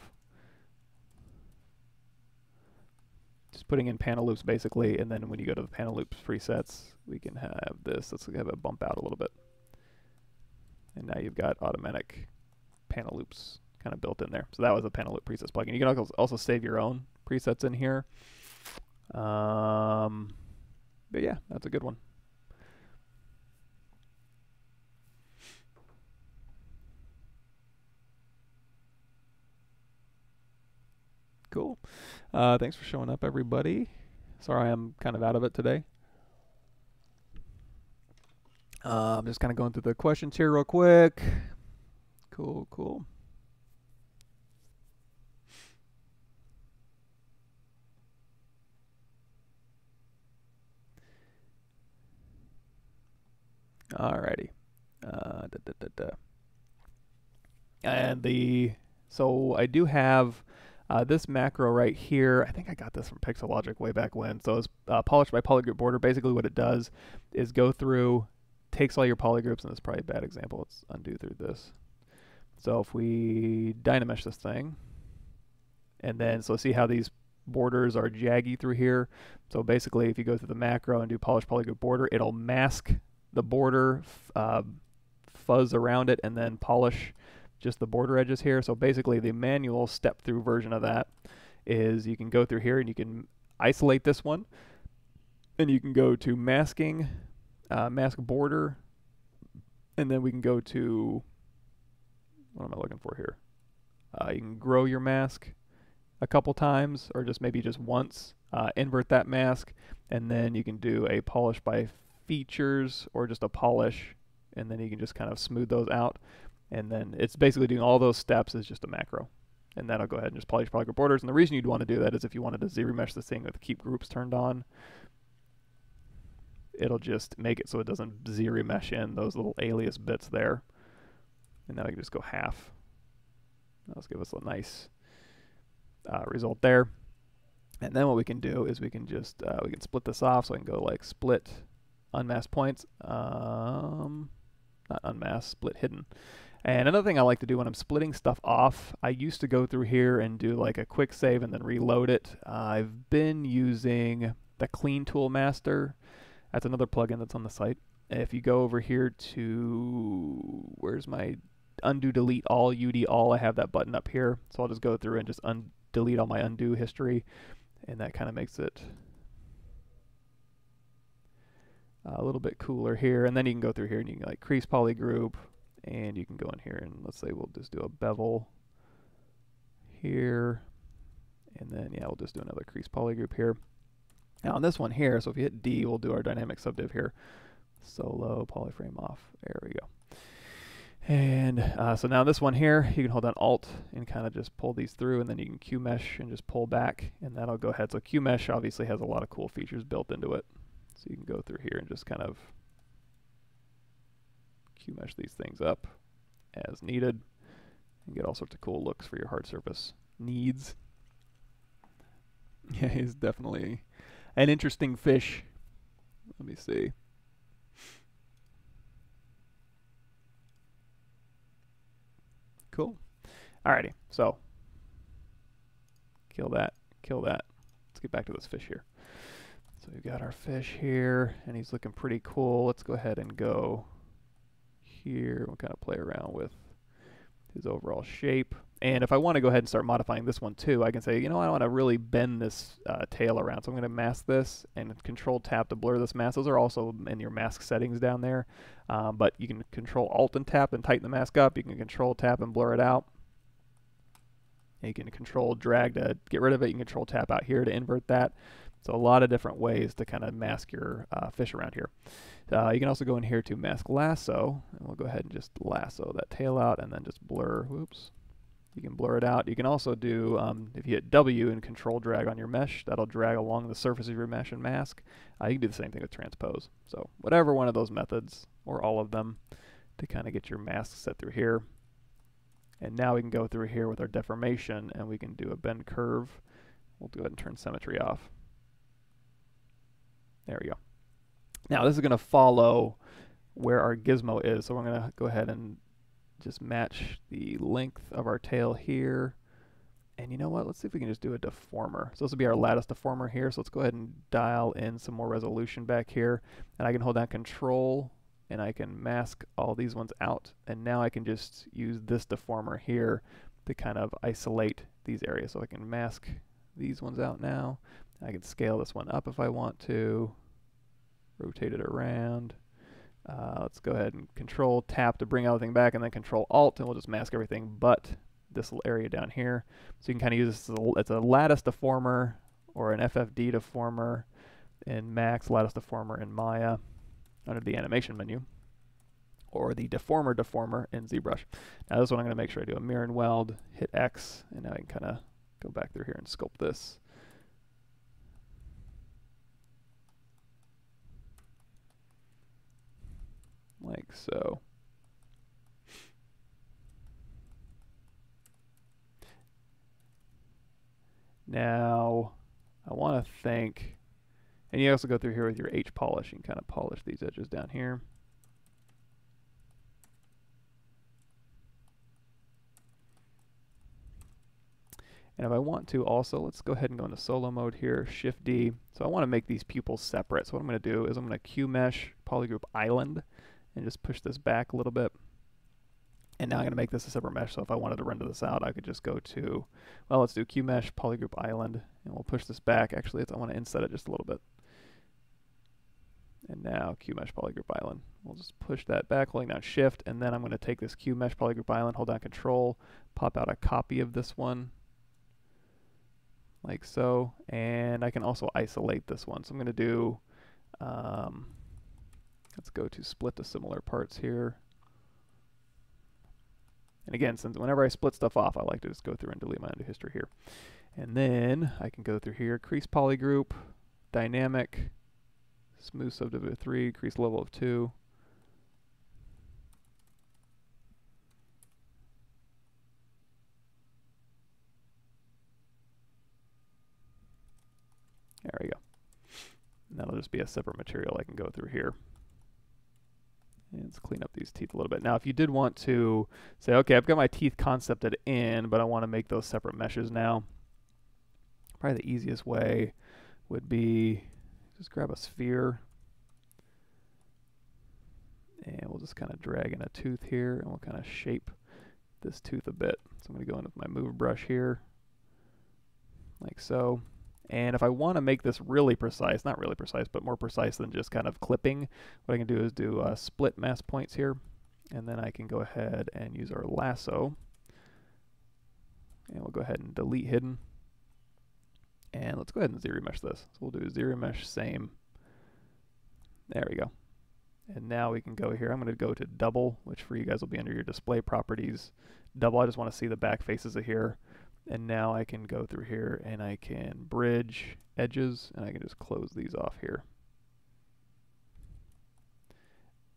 just putting in panel loops basically, and then when you go to the panel loops presets, we can have this. Let's have it bump out a little bit. And now you've got automatic panel loops kind of built in there. So that was a panel loop presets plugin. You can also save your own presets in here. But yeah, that's a good one. Cool. Thanks for showing up, everybody. Sorry I'm kind of out of it today. I'm just kind of going through the questions here real quick. Cool, cool. Alrighty. And so I do have this macro right here. I think I got this from Pixelogic way back when. So it's polished by polygroup border. Basically what it does is go through, takes all your polygroups, and this is probably a bad example. Let's undo through this. So if we DynaMesh this thing, and then, so see how these borders are jaggy through here. So basically if you go through the macro and do polish polygroup border, it'll mask the border, fuzz around it, and then polish just the border edges here. So basically the manual step-through version of that is you can go through here and you can isolate this one, and you can go to masking, mask border, and then we can go to, what am I looking for here? You can grow your mask a couple times, or just maybe just once, invert that mask, and then you can do a polish by features or just a polish, and then you can just kind of smooth those out. And then it's basically doing all those steps as just a macro. And that'll go ahead and just polish polygroup borders. And the reason you'd want to do that is if you wanted to ZRemesh this thing with keep groups turned on, it'll just make it so it doesn't ZRemesh in those little alias bits there. And now we can just go half. Let's give us a nice result there. And then what we can do is we can just we can split this off. So I can go like split unmasked points, not unmasked, split hidden. And another thing I like to do when I'm splitting stuff off, I used to go through here and do like a quick save and then reload it. I've been using the Clean Tool Master. That's another plugin that's on the site. If you go over here to, where's my undo, delete all, UD all, I have that button up here. So I'll just go through and just delete all my undo history. And that kind of makes it a little bit cooler here. And then you can go through here and you can like crease polygroup. And you can go in here and let's say we'll just do a bevel here. And then, yeah, we'll just do another crease polygroup here. Now on this one here, so if you hit D, we'll do our dynamic subdiv here. Solo, polyframe off. There we go. And so now this one here, you can hold down Alt and kind of just pull these through, and then you can Q-mesh and just pull back, and that'll go ahead. So Q-mesh obviously has a lot of cool features built into it. So you can go through here and just kind of Q-mesh these things up as needed and get all sorts of cool looks for your hard surface needs. Yeah, he's definitely an interesting fish. Let me see. Cool. Alrighty, so kill that, kill that. Let's get back to this fish here. So we've got our fish here, and he's looking pretty cool. Let's go ahead and go here. We'll kind of play around with his overall shape. And if I want to go ahead and start modifying this one too, I can say, you know, I want to really bend this tail around. So I'm going to mask this and Control Tap to blur this mask. Those are also in your mask settings down there. But you can Control Alt and Tap and tighten the mask up. You can Control Tap and blur it out. And you can Control Drag to get rid of it. You can Control Tap out here to invert that. So a lot of different ways to kind of mask your fish around here. You can also go in here to mask lasso, and we'll go ahead and just lasso that tail out and then just blur, whoops. You can blur it out. You can also do, if you hit W and control drag on your mesh, that'll drag along the surface of your mesh and mask. You can do the same thing with transpose. So whatever one of those methods, or all of them, to kind of get your mask set through here. And now we can go through here with our deformation, and we can do a bend curve. We'll go ahead and turn symmetry off. There we go. Now this is going to follow where our gizmo is, so we're going to go ahead and just match the length of our tail here. And you know what? Let's see if we can just do a deformer. So this will be our lattice deformer here. So let's go ahead and dial in some more resolution back here. And I can hold down Control, and I can mask all these ones out. And now I can just use this deformer here to kind of isolate these areas. So I can mask these ones out now. I can scale this one up if I want to, rotate it around. Let's go ahead and Control Tap to bring everything back, and then Control Alt, and we'll just mask everything but this little area down here. So you can kind of use this as it's a lattice deformer or an FFD deformer in Max, lattice deformer in Maya under the animation menu, or the deformer in ZBrush. Now this one I'm going to make sure I do a mirror and weld, hit X, and now I can kind of go back through here and sculpt this. Like so. Now, I want to think, and you also go through here with your H polish. You can kind of polish these edges down here. And if I want to also, let's go ahead and go into solo mode here, Shift D. So I want to make these pupils separate. So what I'm going to do is I'm going to QMesh Polygroup Island and just push this back a little bit. And now I'm going to make this a separate mesh. So if I wanted to render this out, I could just go to, well, let's do QMesh Polygroup Island, and we'll push this back. Actually, I want to inset it just a little bit. And now QMesh Polygroup Island. We'll just push that back, holding down Shift, and then I'm going to take this QMesh Polygroup Island, hold down Control, pop out a copy of this one, like so, and I can also isolate this one. So I'm going to do, let's go to split to similar parts here. And again, since whenever I split stuff off, I like to just go through and delete my undo history here. And then I can go through here, crease polygroup, dynamic, smooth subdivision of 3, crease level of 2. There we go. And that'll just be a separate material I can go through here. And let's clean up these teeth a little bit. Now, if you did want to say, okay, I've got my teeth concepted in, but I want to make those separate meshes now, probably the easiest way would be just grab a sphere, and we'll just kind of drag in a tooth here, and we'll kind of shape this tooth a bit. So I'm going to go in with my move brush here, like so. And if I want to make this really precise, not really precise, but more precise than just kind of clipping, what I can do is do split mask points here, and then I can go ahead and use our lasso, and we'll go ahead and delete hidden. And let's go ahead and ZRemesh this. So we'll do ZRemesh same. There we go. And now we can go here. I'm going to go to double, which for you guys will be under your display properties. Double, I just want to see the back faces of here. And now I can go through here and I can bridge edges, and I can just close these off here.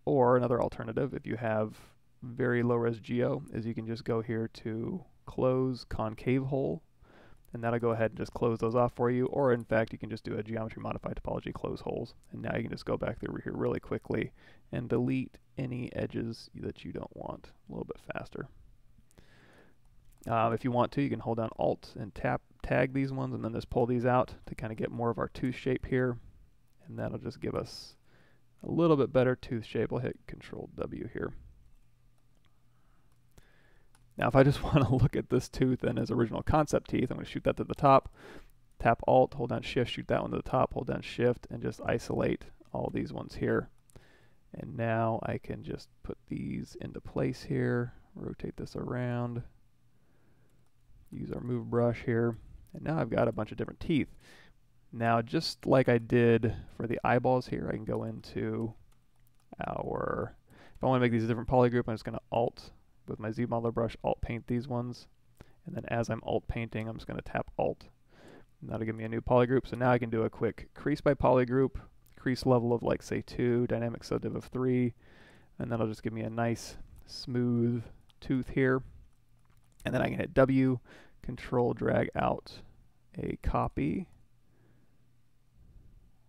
Or another alternative, if you have very low res geo, is you can just go here to close concave hole, and that'll go ahead and just close those off for you. Or in fact, you can just do a geometry modified topology close holes, and now you can just go back through here really quickly and delete any edges that you don't want a little bit faster. If you want to, you can hold down Alt and tag these ones, and then just pull these out to kind of get more of our tooth shape here, and that'll just give us a little bit better tooth shape. I'll hit Control W here. Now if I just want to look at this tooth and his original concept teeth, I'm going to shoot that to the top, tap Alt, hold down Shift, shoot that one to the top, hold down Shift, and just isolate all these ones here. And now I can just put these into place here, rotate this around, use our move brush here, and now I've got a bunch of different teeth. Now, just like I did for the eyeballs here, I can go into our, if I want to make these a different polygroup, I'm just going to Alt, with my ZModeler brush, Alt paint these ones, and then as I'm Alt painting, I'm just going to tap Alt, and that'll give me a new polygroup. So now I can do a quick crease by polygroup, crease level of like say 2, dynamic subdiv of 3, and that'll just give me a nice smooth tooth here. And then I can hit W, Control drag out a copy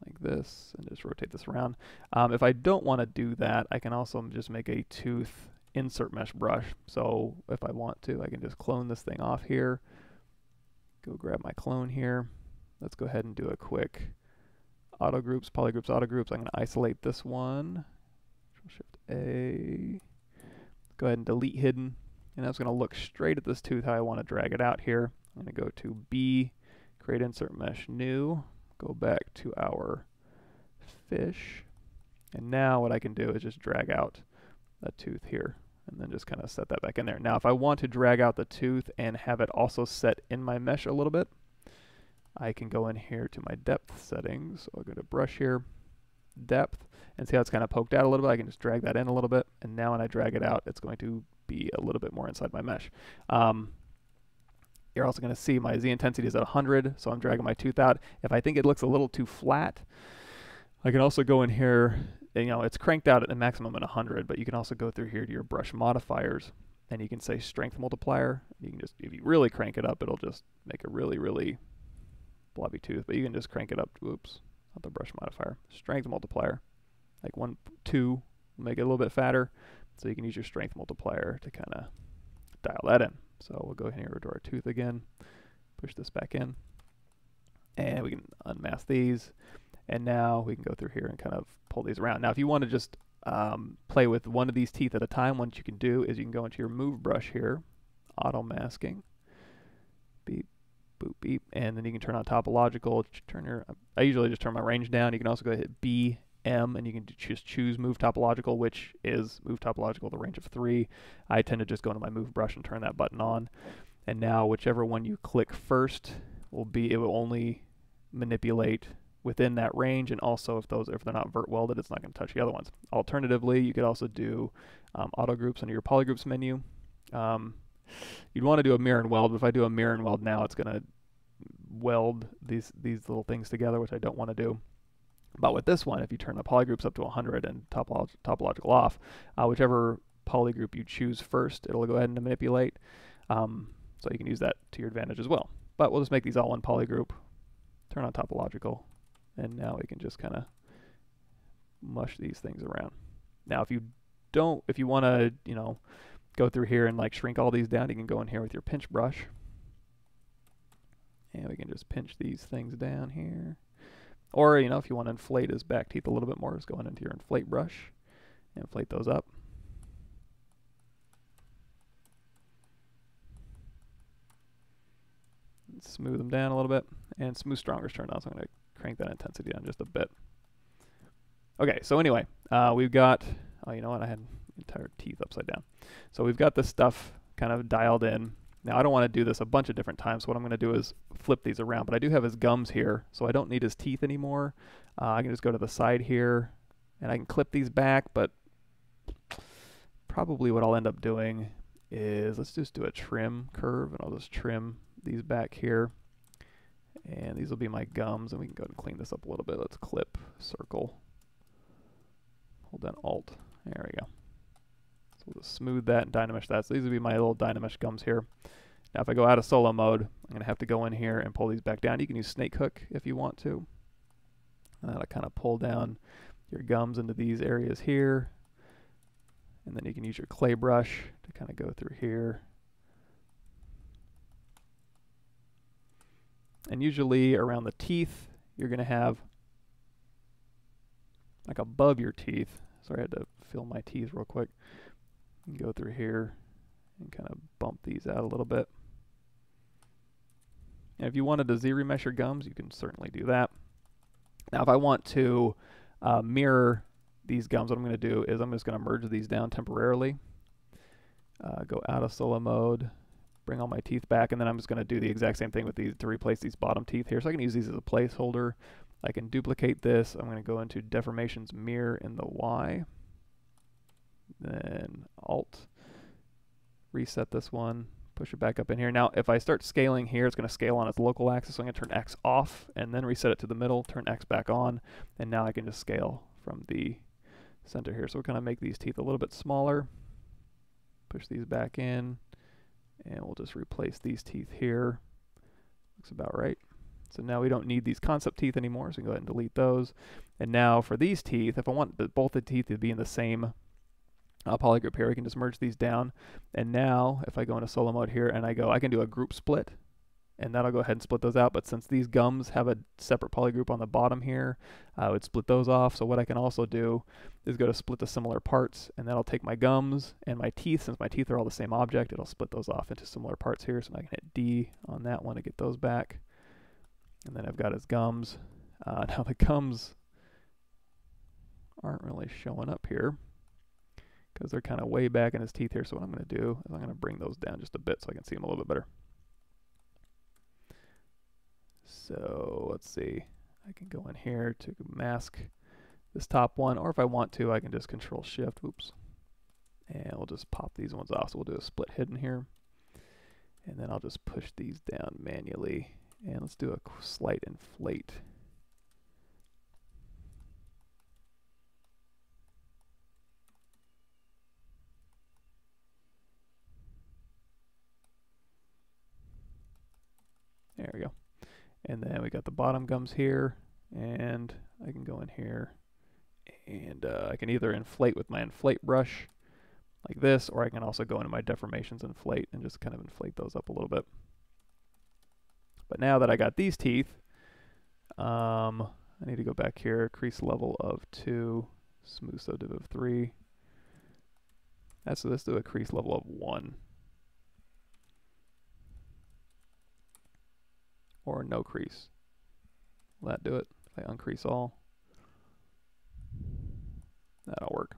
like this, and just rotate this around. If I don't want to do that, I can also just make a tooth insert mesh brush. So if I want to, I can just clone this thing off here, go grab my clone here. Let's go ahead and do a quick auto groups, polygroups, auto groups. I'm going to isolate this one, Shift A, go ahead and delete hidden. And that's going to look straight at this tooth how I want to drag it out here. I'm going to go to B, create insert mesh new, go back to our fish, and now what I can do is just drag out that tooth here, and then just kind of set that back in there. Now if I want to drag out the tooth and have it also set in my mesh a little bit, I can go in here to my depth settings. So I'll go to brush here, depth, and see how it's kind of poked out a little bit. I can just drag that in a little bit, and now when I drag it out, it's going to be a little bit more inside my mesh. You're also going to see my Z intensity is at 100, so I'm dragging my tooth out. If I think it looks a little too flat, I can also go in here, and, you know, it's cranked out at a maximum at 100, but you can also go through here to your brush modifiers, and you can say strength multiplier. You can just, if you really crank it up, it'll just make a really, really blobby tooth, but you can just crank it up, whoops, not the brush modifier, strength multiplier, like 1, 2, make it a little bit fatter. So you can use your strength multiplier to kind of dial that in. So we'll go here to our tooth again, push this back in, and we can unmask these. And now we can go through here and kind of pull these around. Now, if you want to just play with one of these teeth at a time, what you can do is you can go into your move brush here, auto masking, beep, boop, beep, and then you can turn on topological. I usually just turn my range down. You can also go hit B, M, and you can just choose move topological, which is move topological the range of 3. I tend to just go into my move brush and turn that button on. And now whichever one you click first it will only manipulate within that range, and also if they're not vert welded, it's not going to touch the other ones. Alternatively, you could also do auto groups under your polygroups menu. You'd want to do a mirror and weld, but if I do a mirror and weld now, it's going to weld these little things together, which I don't want to do. But with this one, if you turn the polygroups up to 100 and topological off, whichever polygroup you choose first, it'll go ahead and manipulate. So you can use that to your advantage as well. But we'll just make these all one polygroup, turn on topological, and now we can just kind of mush these things around. Now, if you want to, go through here and like shrink all these down, you can go in here with your pinch brush, and we can just pinch these things down here. Or, if you want to inflate his back teeth a little bit more, just go into your inflate brush, inflate those up. Smooth them down a little bit, and smooth stronger's turned on, so I'm going to crank that intensity down just a bit. Okay, so anyway, we've got, oh, you know what, I had entire teeth upside down. So we've got this stuff kind of dialed in. Now I don't want to do this a bunch of different times, so what I'm going to do is flip these around, but I do have his gums here, so I don't need his teeth anymore. I can just go to the side here, and I can clip these back, but probably what I'll end up doing is, let's just do a trim curve, and I'll just trim these back here, and these will be my gums, and we can go ahead and clean this up a little bit. Let's clip, circle, hold down Alt, there we go. So we'll just smooth that and DynaMesh that. So these will be my little DynaMesh gums here. Now if I go out of solo mode, I'm going to have to go in here and pull these back down. You can use snake hook if you want to. And that'll kind of pull down your gums into these areas here. And then you can use your clay brush to kind of go through here. And usually around the teeth, you're going to have, like above your teeth, sorry I had to fill my teeth real quick, you can go through here and kind of bump these out a little bit. And if you wanted to ZRemesher gums, you can certainly do that. Now if I want to mirror these gums, what I'm going to do is I'm just going to merge these down temporarily, go out of solo mode, bring all my teeth back, and then I'm just going to do the exact same thing with these to replace these bottom teeth here. So I can use these as a placeholder. I can duplicate this. I'm going to go into Deformation's mirror in the Y. Then Alt, reset this one, push it back up in here. Now if I start scaling here, it's going to scale on its local axis, so I'm going to turn X off and then reset it to the middle, turn X back on, and now I can just scale from the center here. So we're going to make these teeth a little bit smaller, push these back in, and we'll just replace these teeth here. Looks about right. So now we don't need these concept teeth anymore, so we can go ahead and delete those. And now for these teeth, if I want both the teeth to be in the same polygroup here, we can just merge these down. And now if I go into solo mode here and I can do a group split, and that'll go ahead and split those out. But since these gums have a separate polygroup on the bottom here, I would split those off. So what I can also do is go to split the similar parts, and that'll take my gums and my teeth. Since my teeth are all the same object, it'll split those off into similar parts here. So I can hit D on that one to get those back. And then I've got his gums. Now the gums aren't really showing up here because they're kind of way back in his teeth here. So what I'm going to do is I'm going to bring those down just a bit so I can see them a little bit better. So let's see, I can go in here to mask this top one, or if I want to, I can just Control Shift, oops, and we'll just pop these ones off. So we'll do a split hidden here, and then I'll just push these down manually, and let's do a slight inflate. There we go. And then we got the bottom gums here, and I can go in here and I can either inflate with my inflate brush like this, or I can also go into my deformations inflate and just kind of inflate those up a little bit. But now that I got these teeth, I need to go back here, crease level of 2, smooth so div of 3. So let's do a crease level of 1. Or no crease. Will that do it? If I uncrease all, that'll work.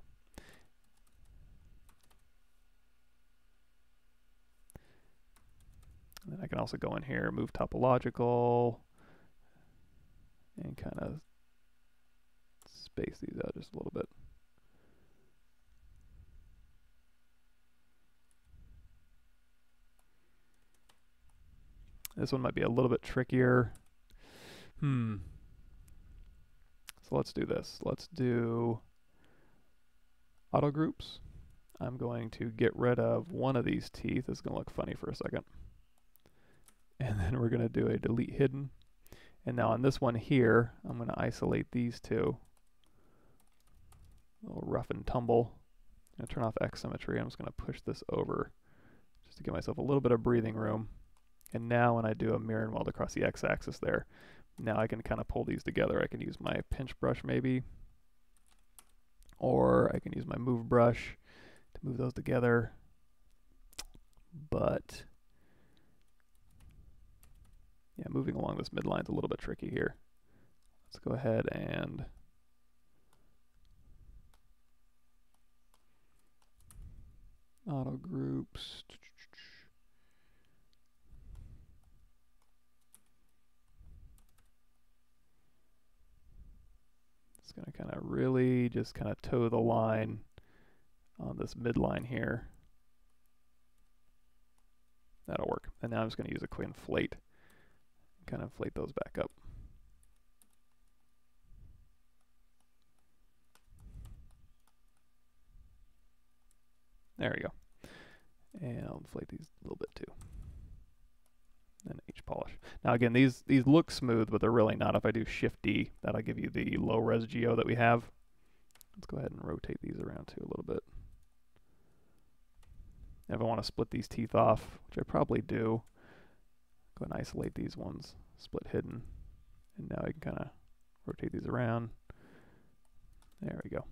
And then I can also go in here, move topological, and kind of space these out just a little bit. This one might be a little bit trickier. So let's do this. Let's do auto groups. I'm going to get rid of one of these teeth. It's going to look funny for a second. And then we're going to do a delete hidden. And now on this one here, I'm going to isolate these two. A little rough and tumble. I'm going to turn off X symmetry. I'm just going to push this over just to give myself a little bit of breathing room. And now when I do a mirror and weld across the X-axis there, now I can kind of pull these together. I can use my pinch brush maybe, or I can use my move brush to move those together. But yeah, moving along this midline is a little bit tricky here. Let's go ahead and auto groups. It's going to kind of really just kind of toe the line on this midline here. That'll work. And now I'm just going to use a quick inflate. Kind of inflate those back up. There we go. And I'll inflate these a little bit too. And H polish. Now again, these look smooth, but they're really not. If I do Shift D, that'll give you the low res geo that we have. Let's go ahead and rotate these around too a little bit. And if I want to split these teeth off, which I probably do, go and isolate these ones, split hidden, and now I can kind of rotate these around. There we go.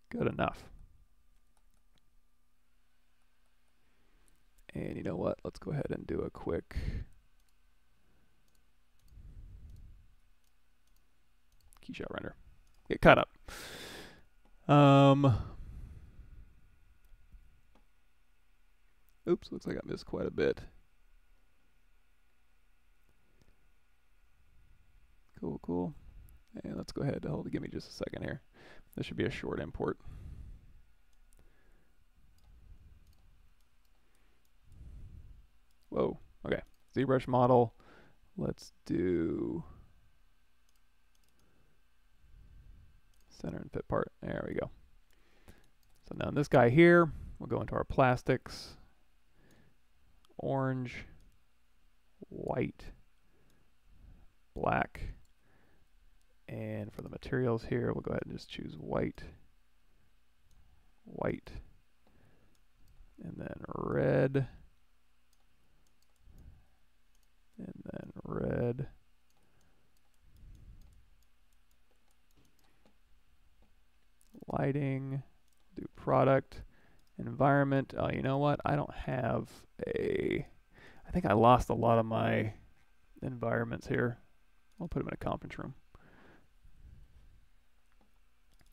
Good enough. And you know what? Let's go ahead and do a quick Keyshot render. Get caught up. Oops, looks like I missed quite a bit. Cool, cool. And let's go ahead. Give me just a second here. This should be a short import. Whoa, okay. ZBrush model. Let's do center and fit part. There we go. So now in this guy here, we'll go into our plastics. Orange, white, black. And for the materials here, we'll go ahead and just choose white, white, and then red, and then red. Lighting, do product, environment. Oh, you know what? I don't have I think I lost a lot of my environments here. I'll put them in a conference room.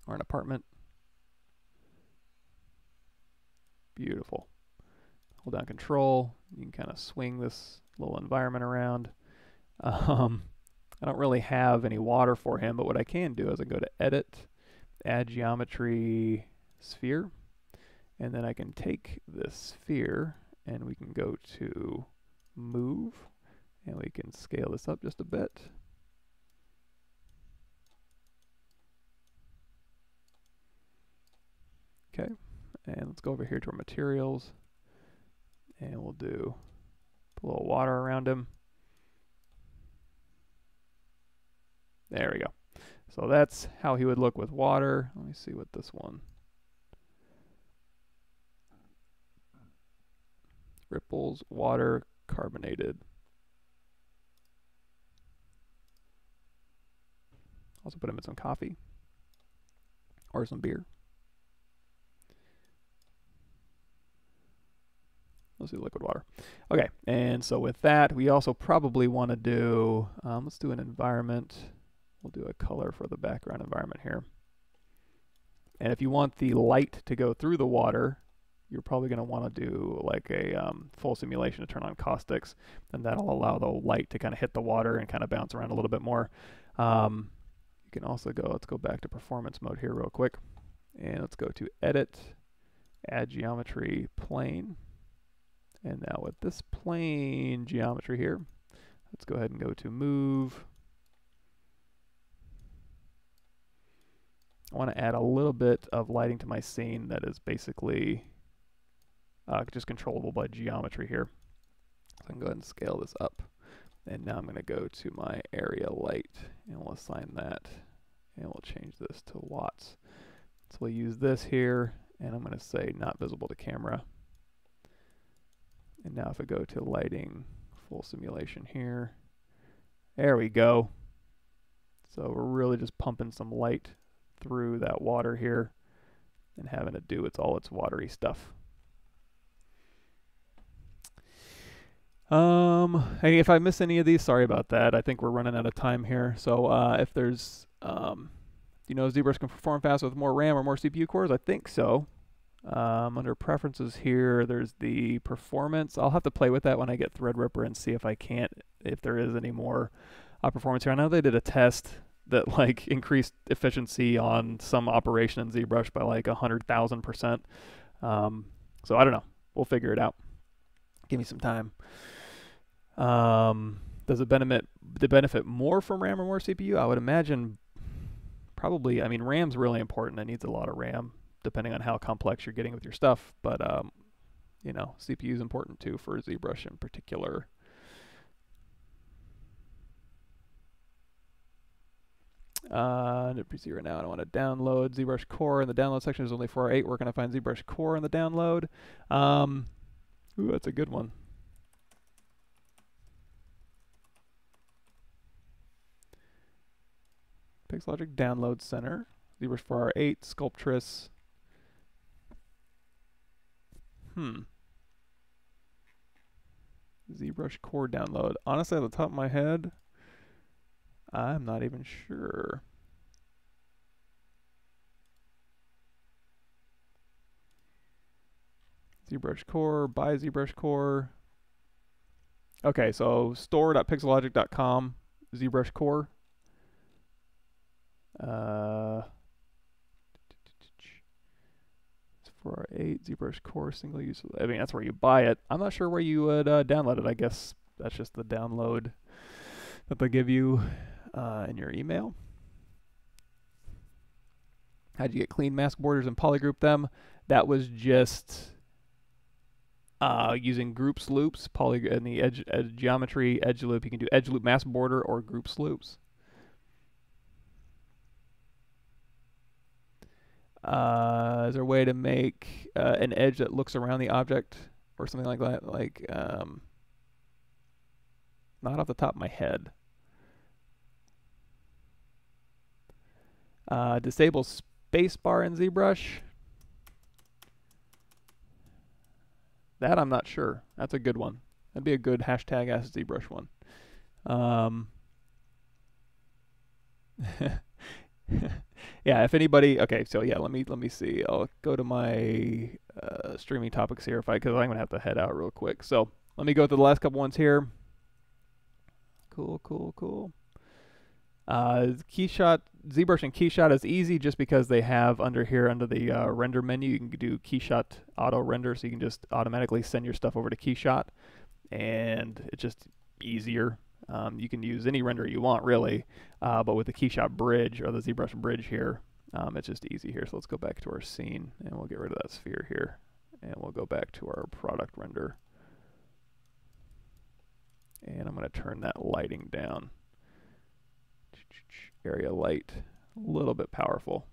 Or an apartment. Beautiful. Hold down control. You can kind of swing this little environment around. I don't really have any water for him, but what I can do is I go to edit, add geometry sphere, and then I can take this sphere and we can go to move and we can scale this up just a bit. Okay, and let's go over here to our materials, and we'll do put a little water around him. There we go. So that's how he would look with water. Let me see what this one. ripples, water, carbonated. Also put them in some coffee or some beer. Let's do liquid water. Okay, and so with that, we also probably want to do, let's do an environment. We'll do a color for the background environment here. And if you want the light to go through the water, you're probably going to want to do like a full simulation to turn on caustics, and that'll allow the light to kind of hit the water and kind of bounce around a little bit more. You can also go, let's go back to performance mode here real quick, and let's go to edit, add geometry, plane. And now with this plane geometry here, let's go ahead and go to move. I want to add a little bit of lighting to my scene that is basically just controllable by geometry here. So I can go ahead and scale this up. And now I'm going to go to my area light, and we'll assign that, and we'll change this to watts. So we'll use this here, and I'm going to say not visible to camera. And now if I go to lighting, full simulation here, there we go. So we're really just pumping some light through that water here and having it do all its watery stuff. Hey, if I miss any of these, sorry about that. I think we're running out of time here. So if there's, you know, ZBrush can perform faster with more RAM or more CPU cores? I think so. Under preferences here, there's the performance. I'll have to play with that when I get Threadripper and see if there is any more performance here. I know they did a test that like increased efficiency on some operation in ZBrush by like 100,000%. So I don't know. We'll figure it out. Give me some time. Does it benefit more from RAM or more CPU? I would imagine probably. I mean, RAM's really important. It needs a lot of RAM, depending on how complex you're getting with your stuff. But, you know, CPU is important too for ZBrush in particular. PC right now, I don't want to download ZBrush Core. In the download section is only 4.8. Where can I find ZBrush Core in the download? Ooh, that's a good one. Pixelogic Download Center, ZBrush 4R8, Sculptress. ZBrush Core download. Honestly, at the top of my head, I'm not even sure. ZBrush Core, buy ZBrush Core. Okay, so store.pixelogic.com, ZBrush Core. 4R8, ZBrush Core, single use. I mean, that's where you buy it. I'm not sure where you would download it. I guess that's just the download that they give you in your email. How'd you get clean mask borders and polygroup them? That was just using groups loops, in the edge geometry edge loop. You can do edge loop mask border or groups loops. Is there a way to make an edge that looks around the object or something like that? Like, not off the top of my head. Disable spacebar in ZBrush. That I'm not sure. That's a good one. That'd be a good hashtag Ask ZBrush one. Yeah, if anybody, okay, so yeah, let me see. I'll go to my streaming topics here because I'm gonna have to head out real quick. So let me go through the last couple ones here. Cool. Keyshot, ZBrush and Keyshot is easy just because they have under the render menu, you can do Keyshot auto render, so you can just automatically send your stuff over to Keyshot, and it's just easier. You can use any render you want, really, but with the Keyshot bridge or the ZBrush bridge here, it's just easy here. So let's go back to our scene, and we'll get rid of that sphere here, and we'll go back to our product render. And I'm going to turn that lighting down. Area light, a little bit powerful.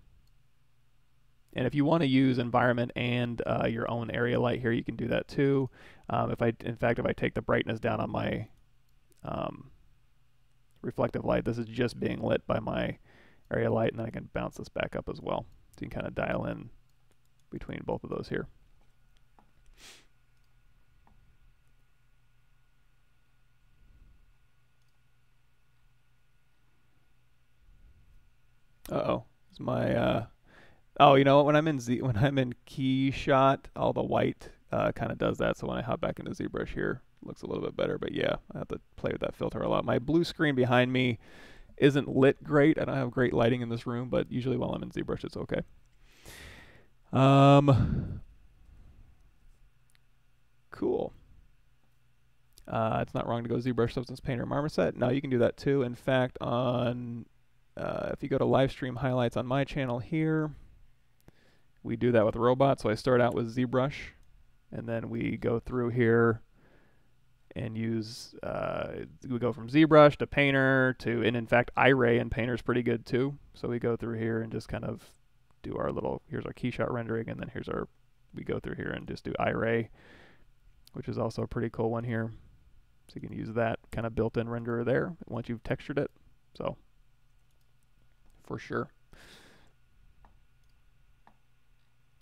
And if you want to use environment and your own area light here, you can do that too. In fact, if I take the brightness down on my reflective light, this is just being lit by my area light, and then I can bounce this back up as well. So you can kind of dial in between both of those here. Uh-oh. It's my oh, you know what? When I'm in Keyshot, all the white kind of does that. So when I hop back into ZBrush here, it looks a little bit better. But yeah, I have to play with that filter a lot. My blue screen behind me isn't lit great. I don't have great lighting in this room, but usually while I'm in ZBrush, it's okay. Cool. It's not wrong to go ZBrush Substance Painter Marmoset. No, you can do that too. In fact, on if you go to live stream highlights on my channel here, we do that with robots. So I start out with ZBrush, and then we go through here and use, we go from ZBrush to Painter to, and in fact, iRay in Painter is pretty good too. So we go through here and just kind of do our little, here's our Keyshot rendering, and then here's our, we go through here and just do iRay, which is also a pretty cool one here. So you can use that kind of built-in renderer there once you've textured it. So, for sure.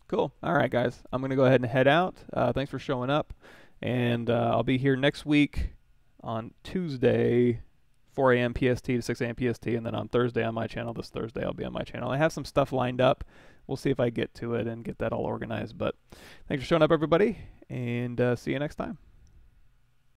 Cool. All right, guys. I'm going to go ahead and head out. Thanks for showing up. And I'll be here next week on Tuesday, 4 a.m. PST to 6 a.m. PST. And then on Thursday on my channel, this Thursday, I'll be on my channel. I have some stuff lined up. We'll see if I get to it and get that all organized. But thanks for showing up, everybody. And see you next time.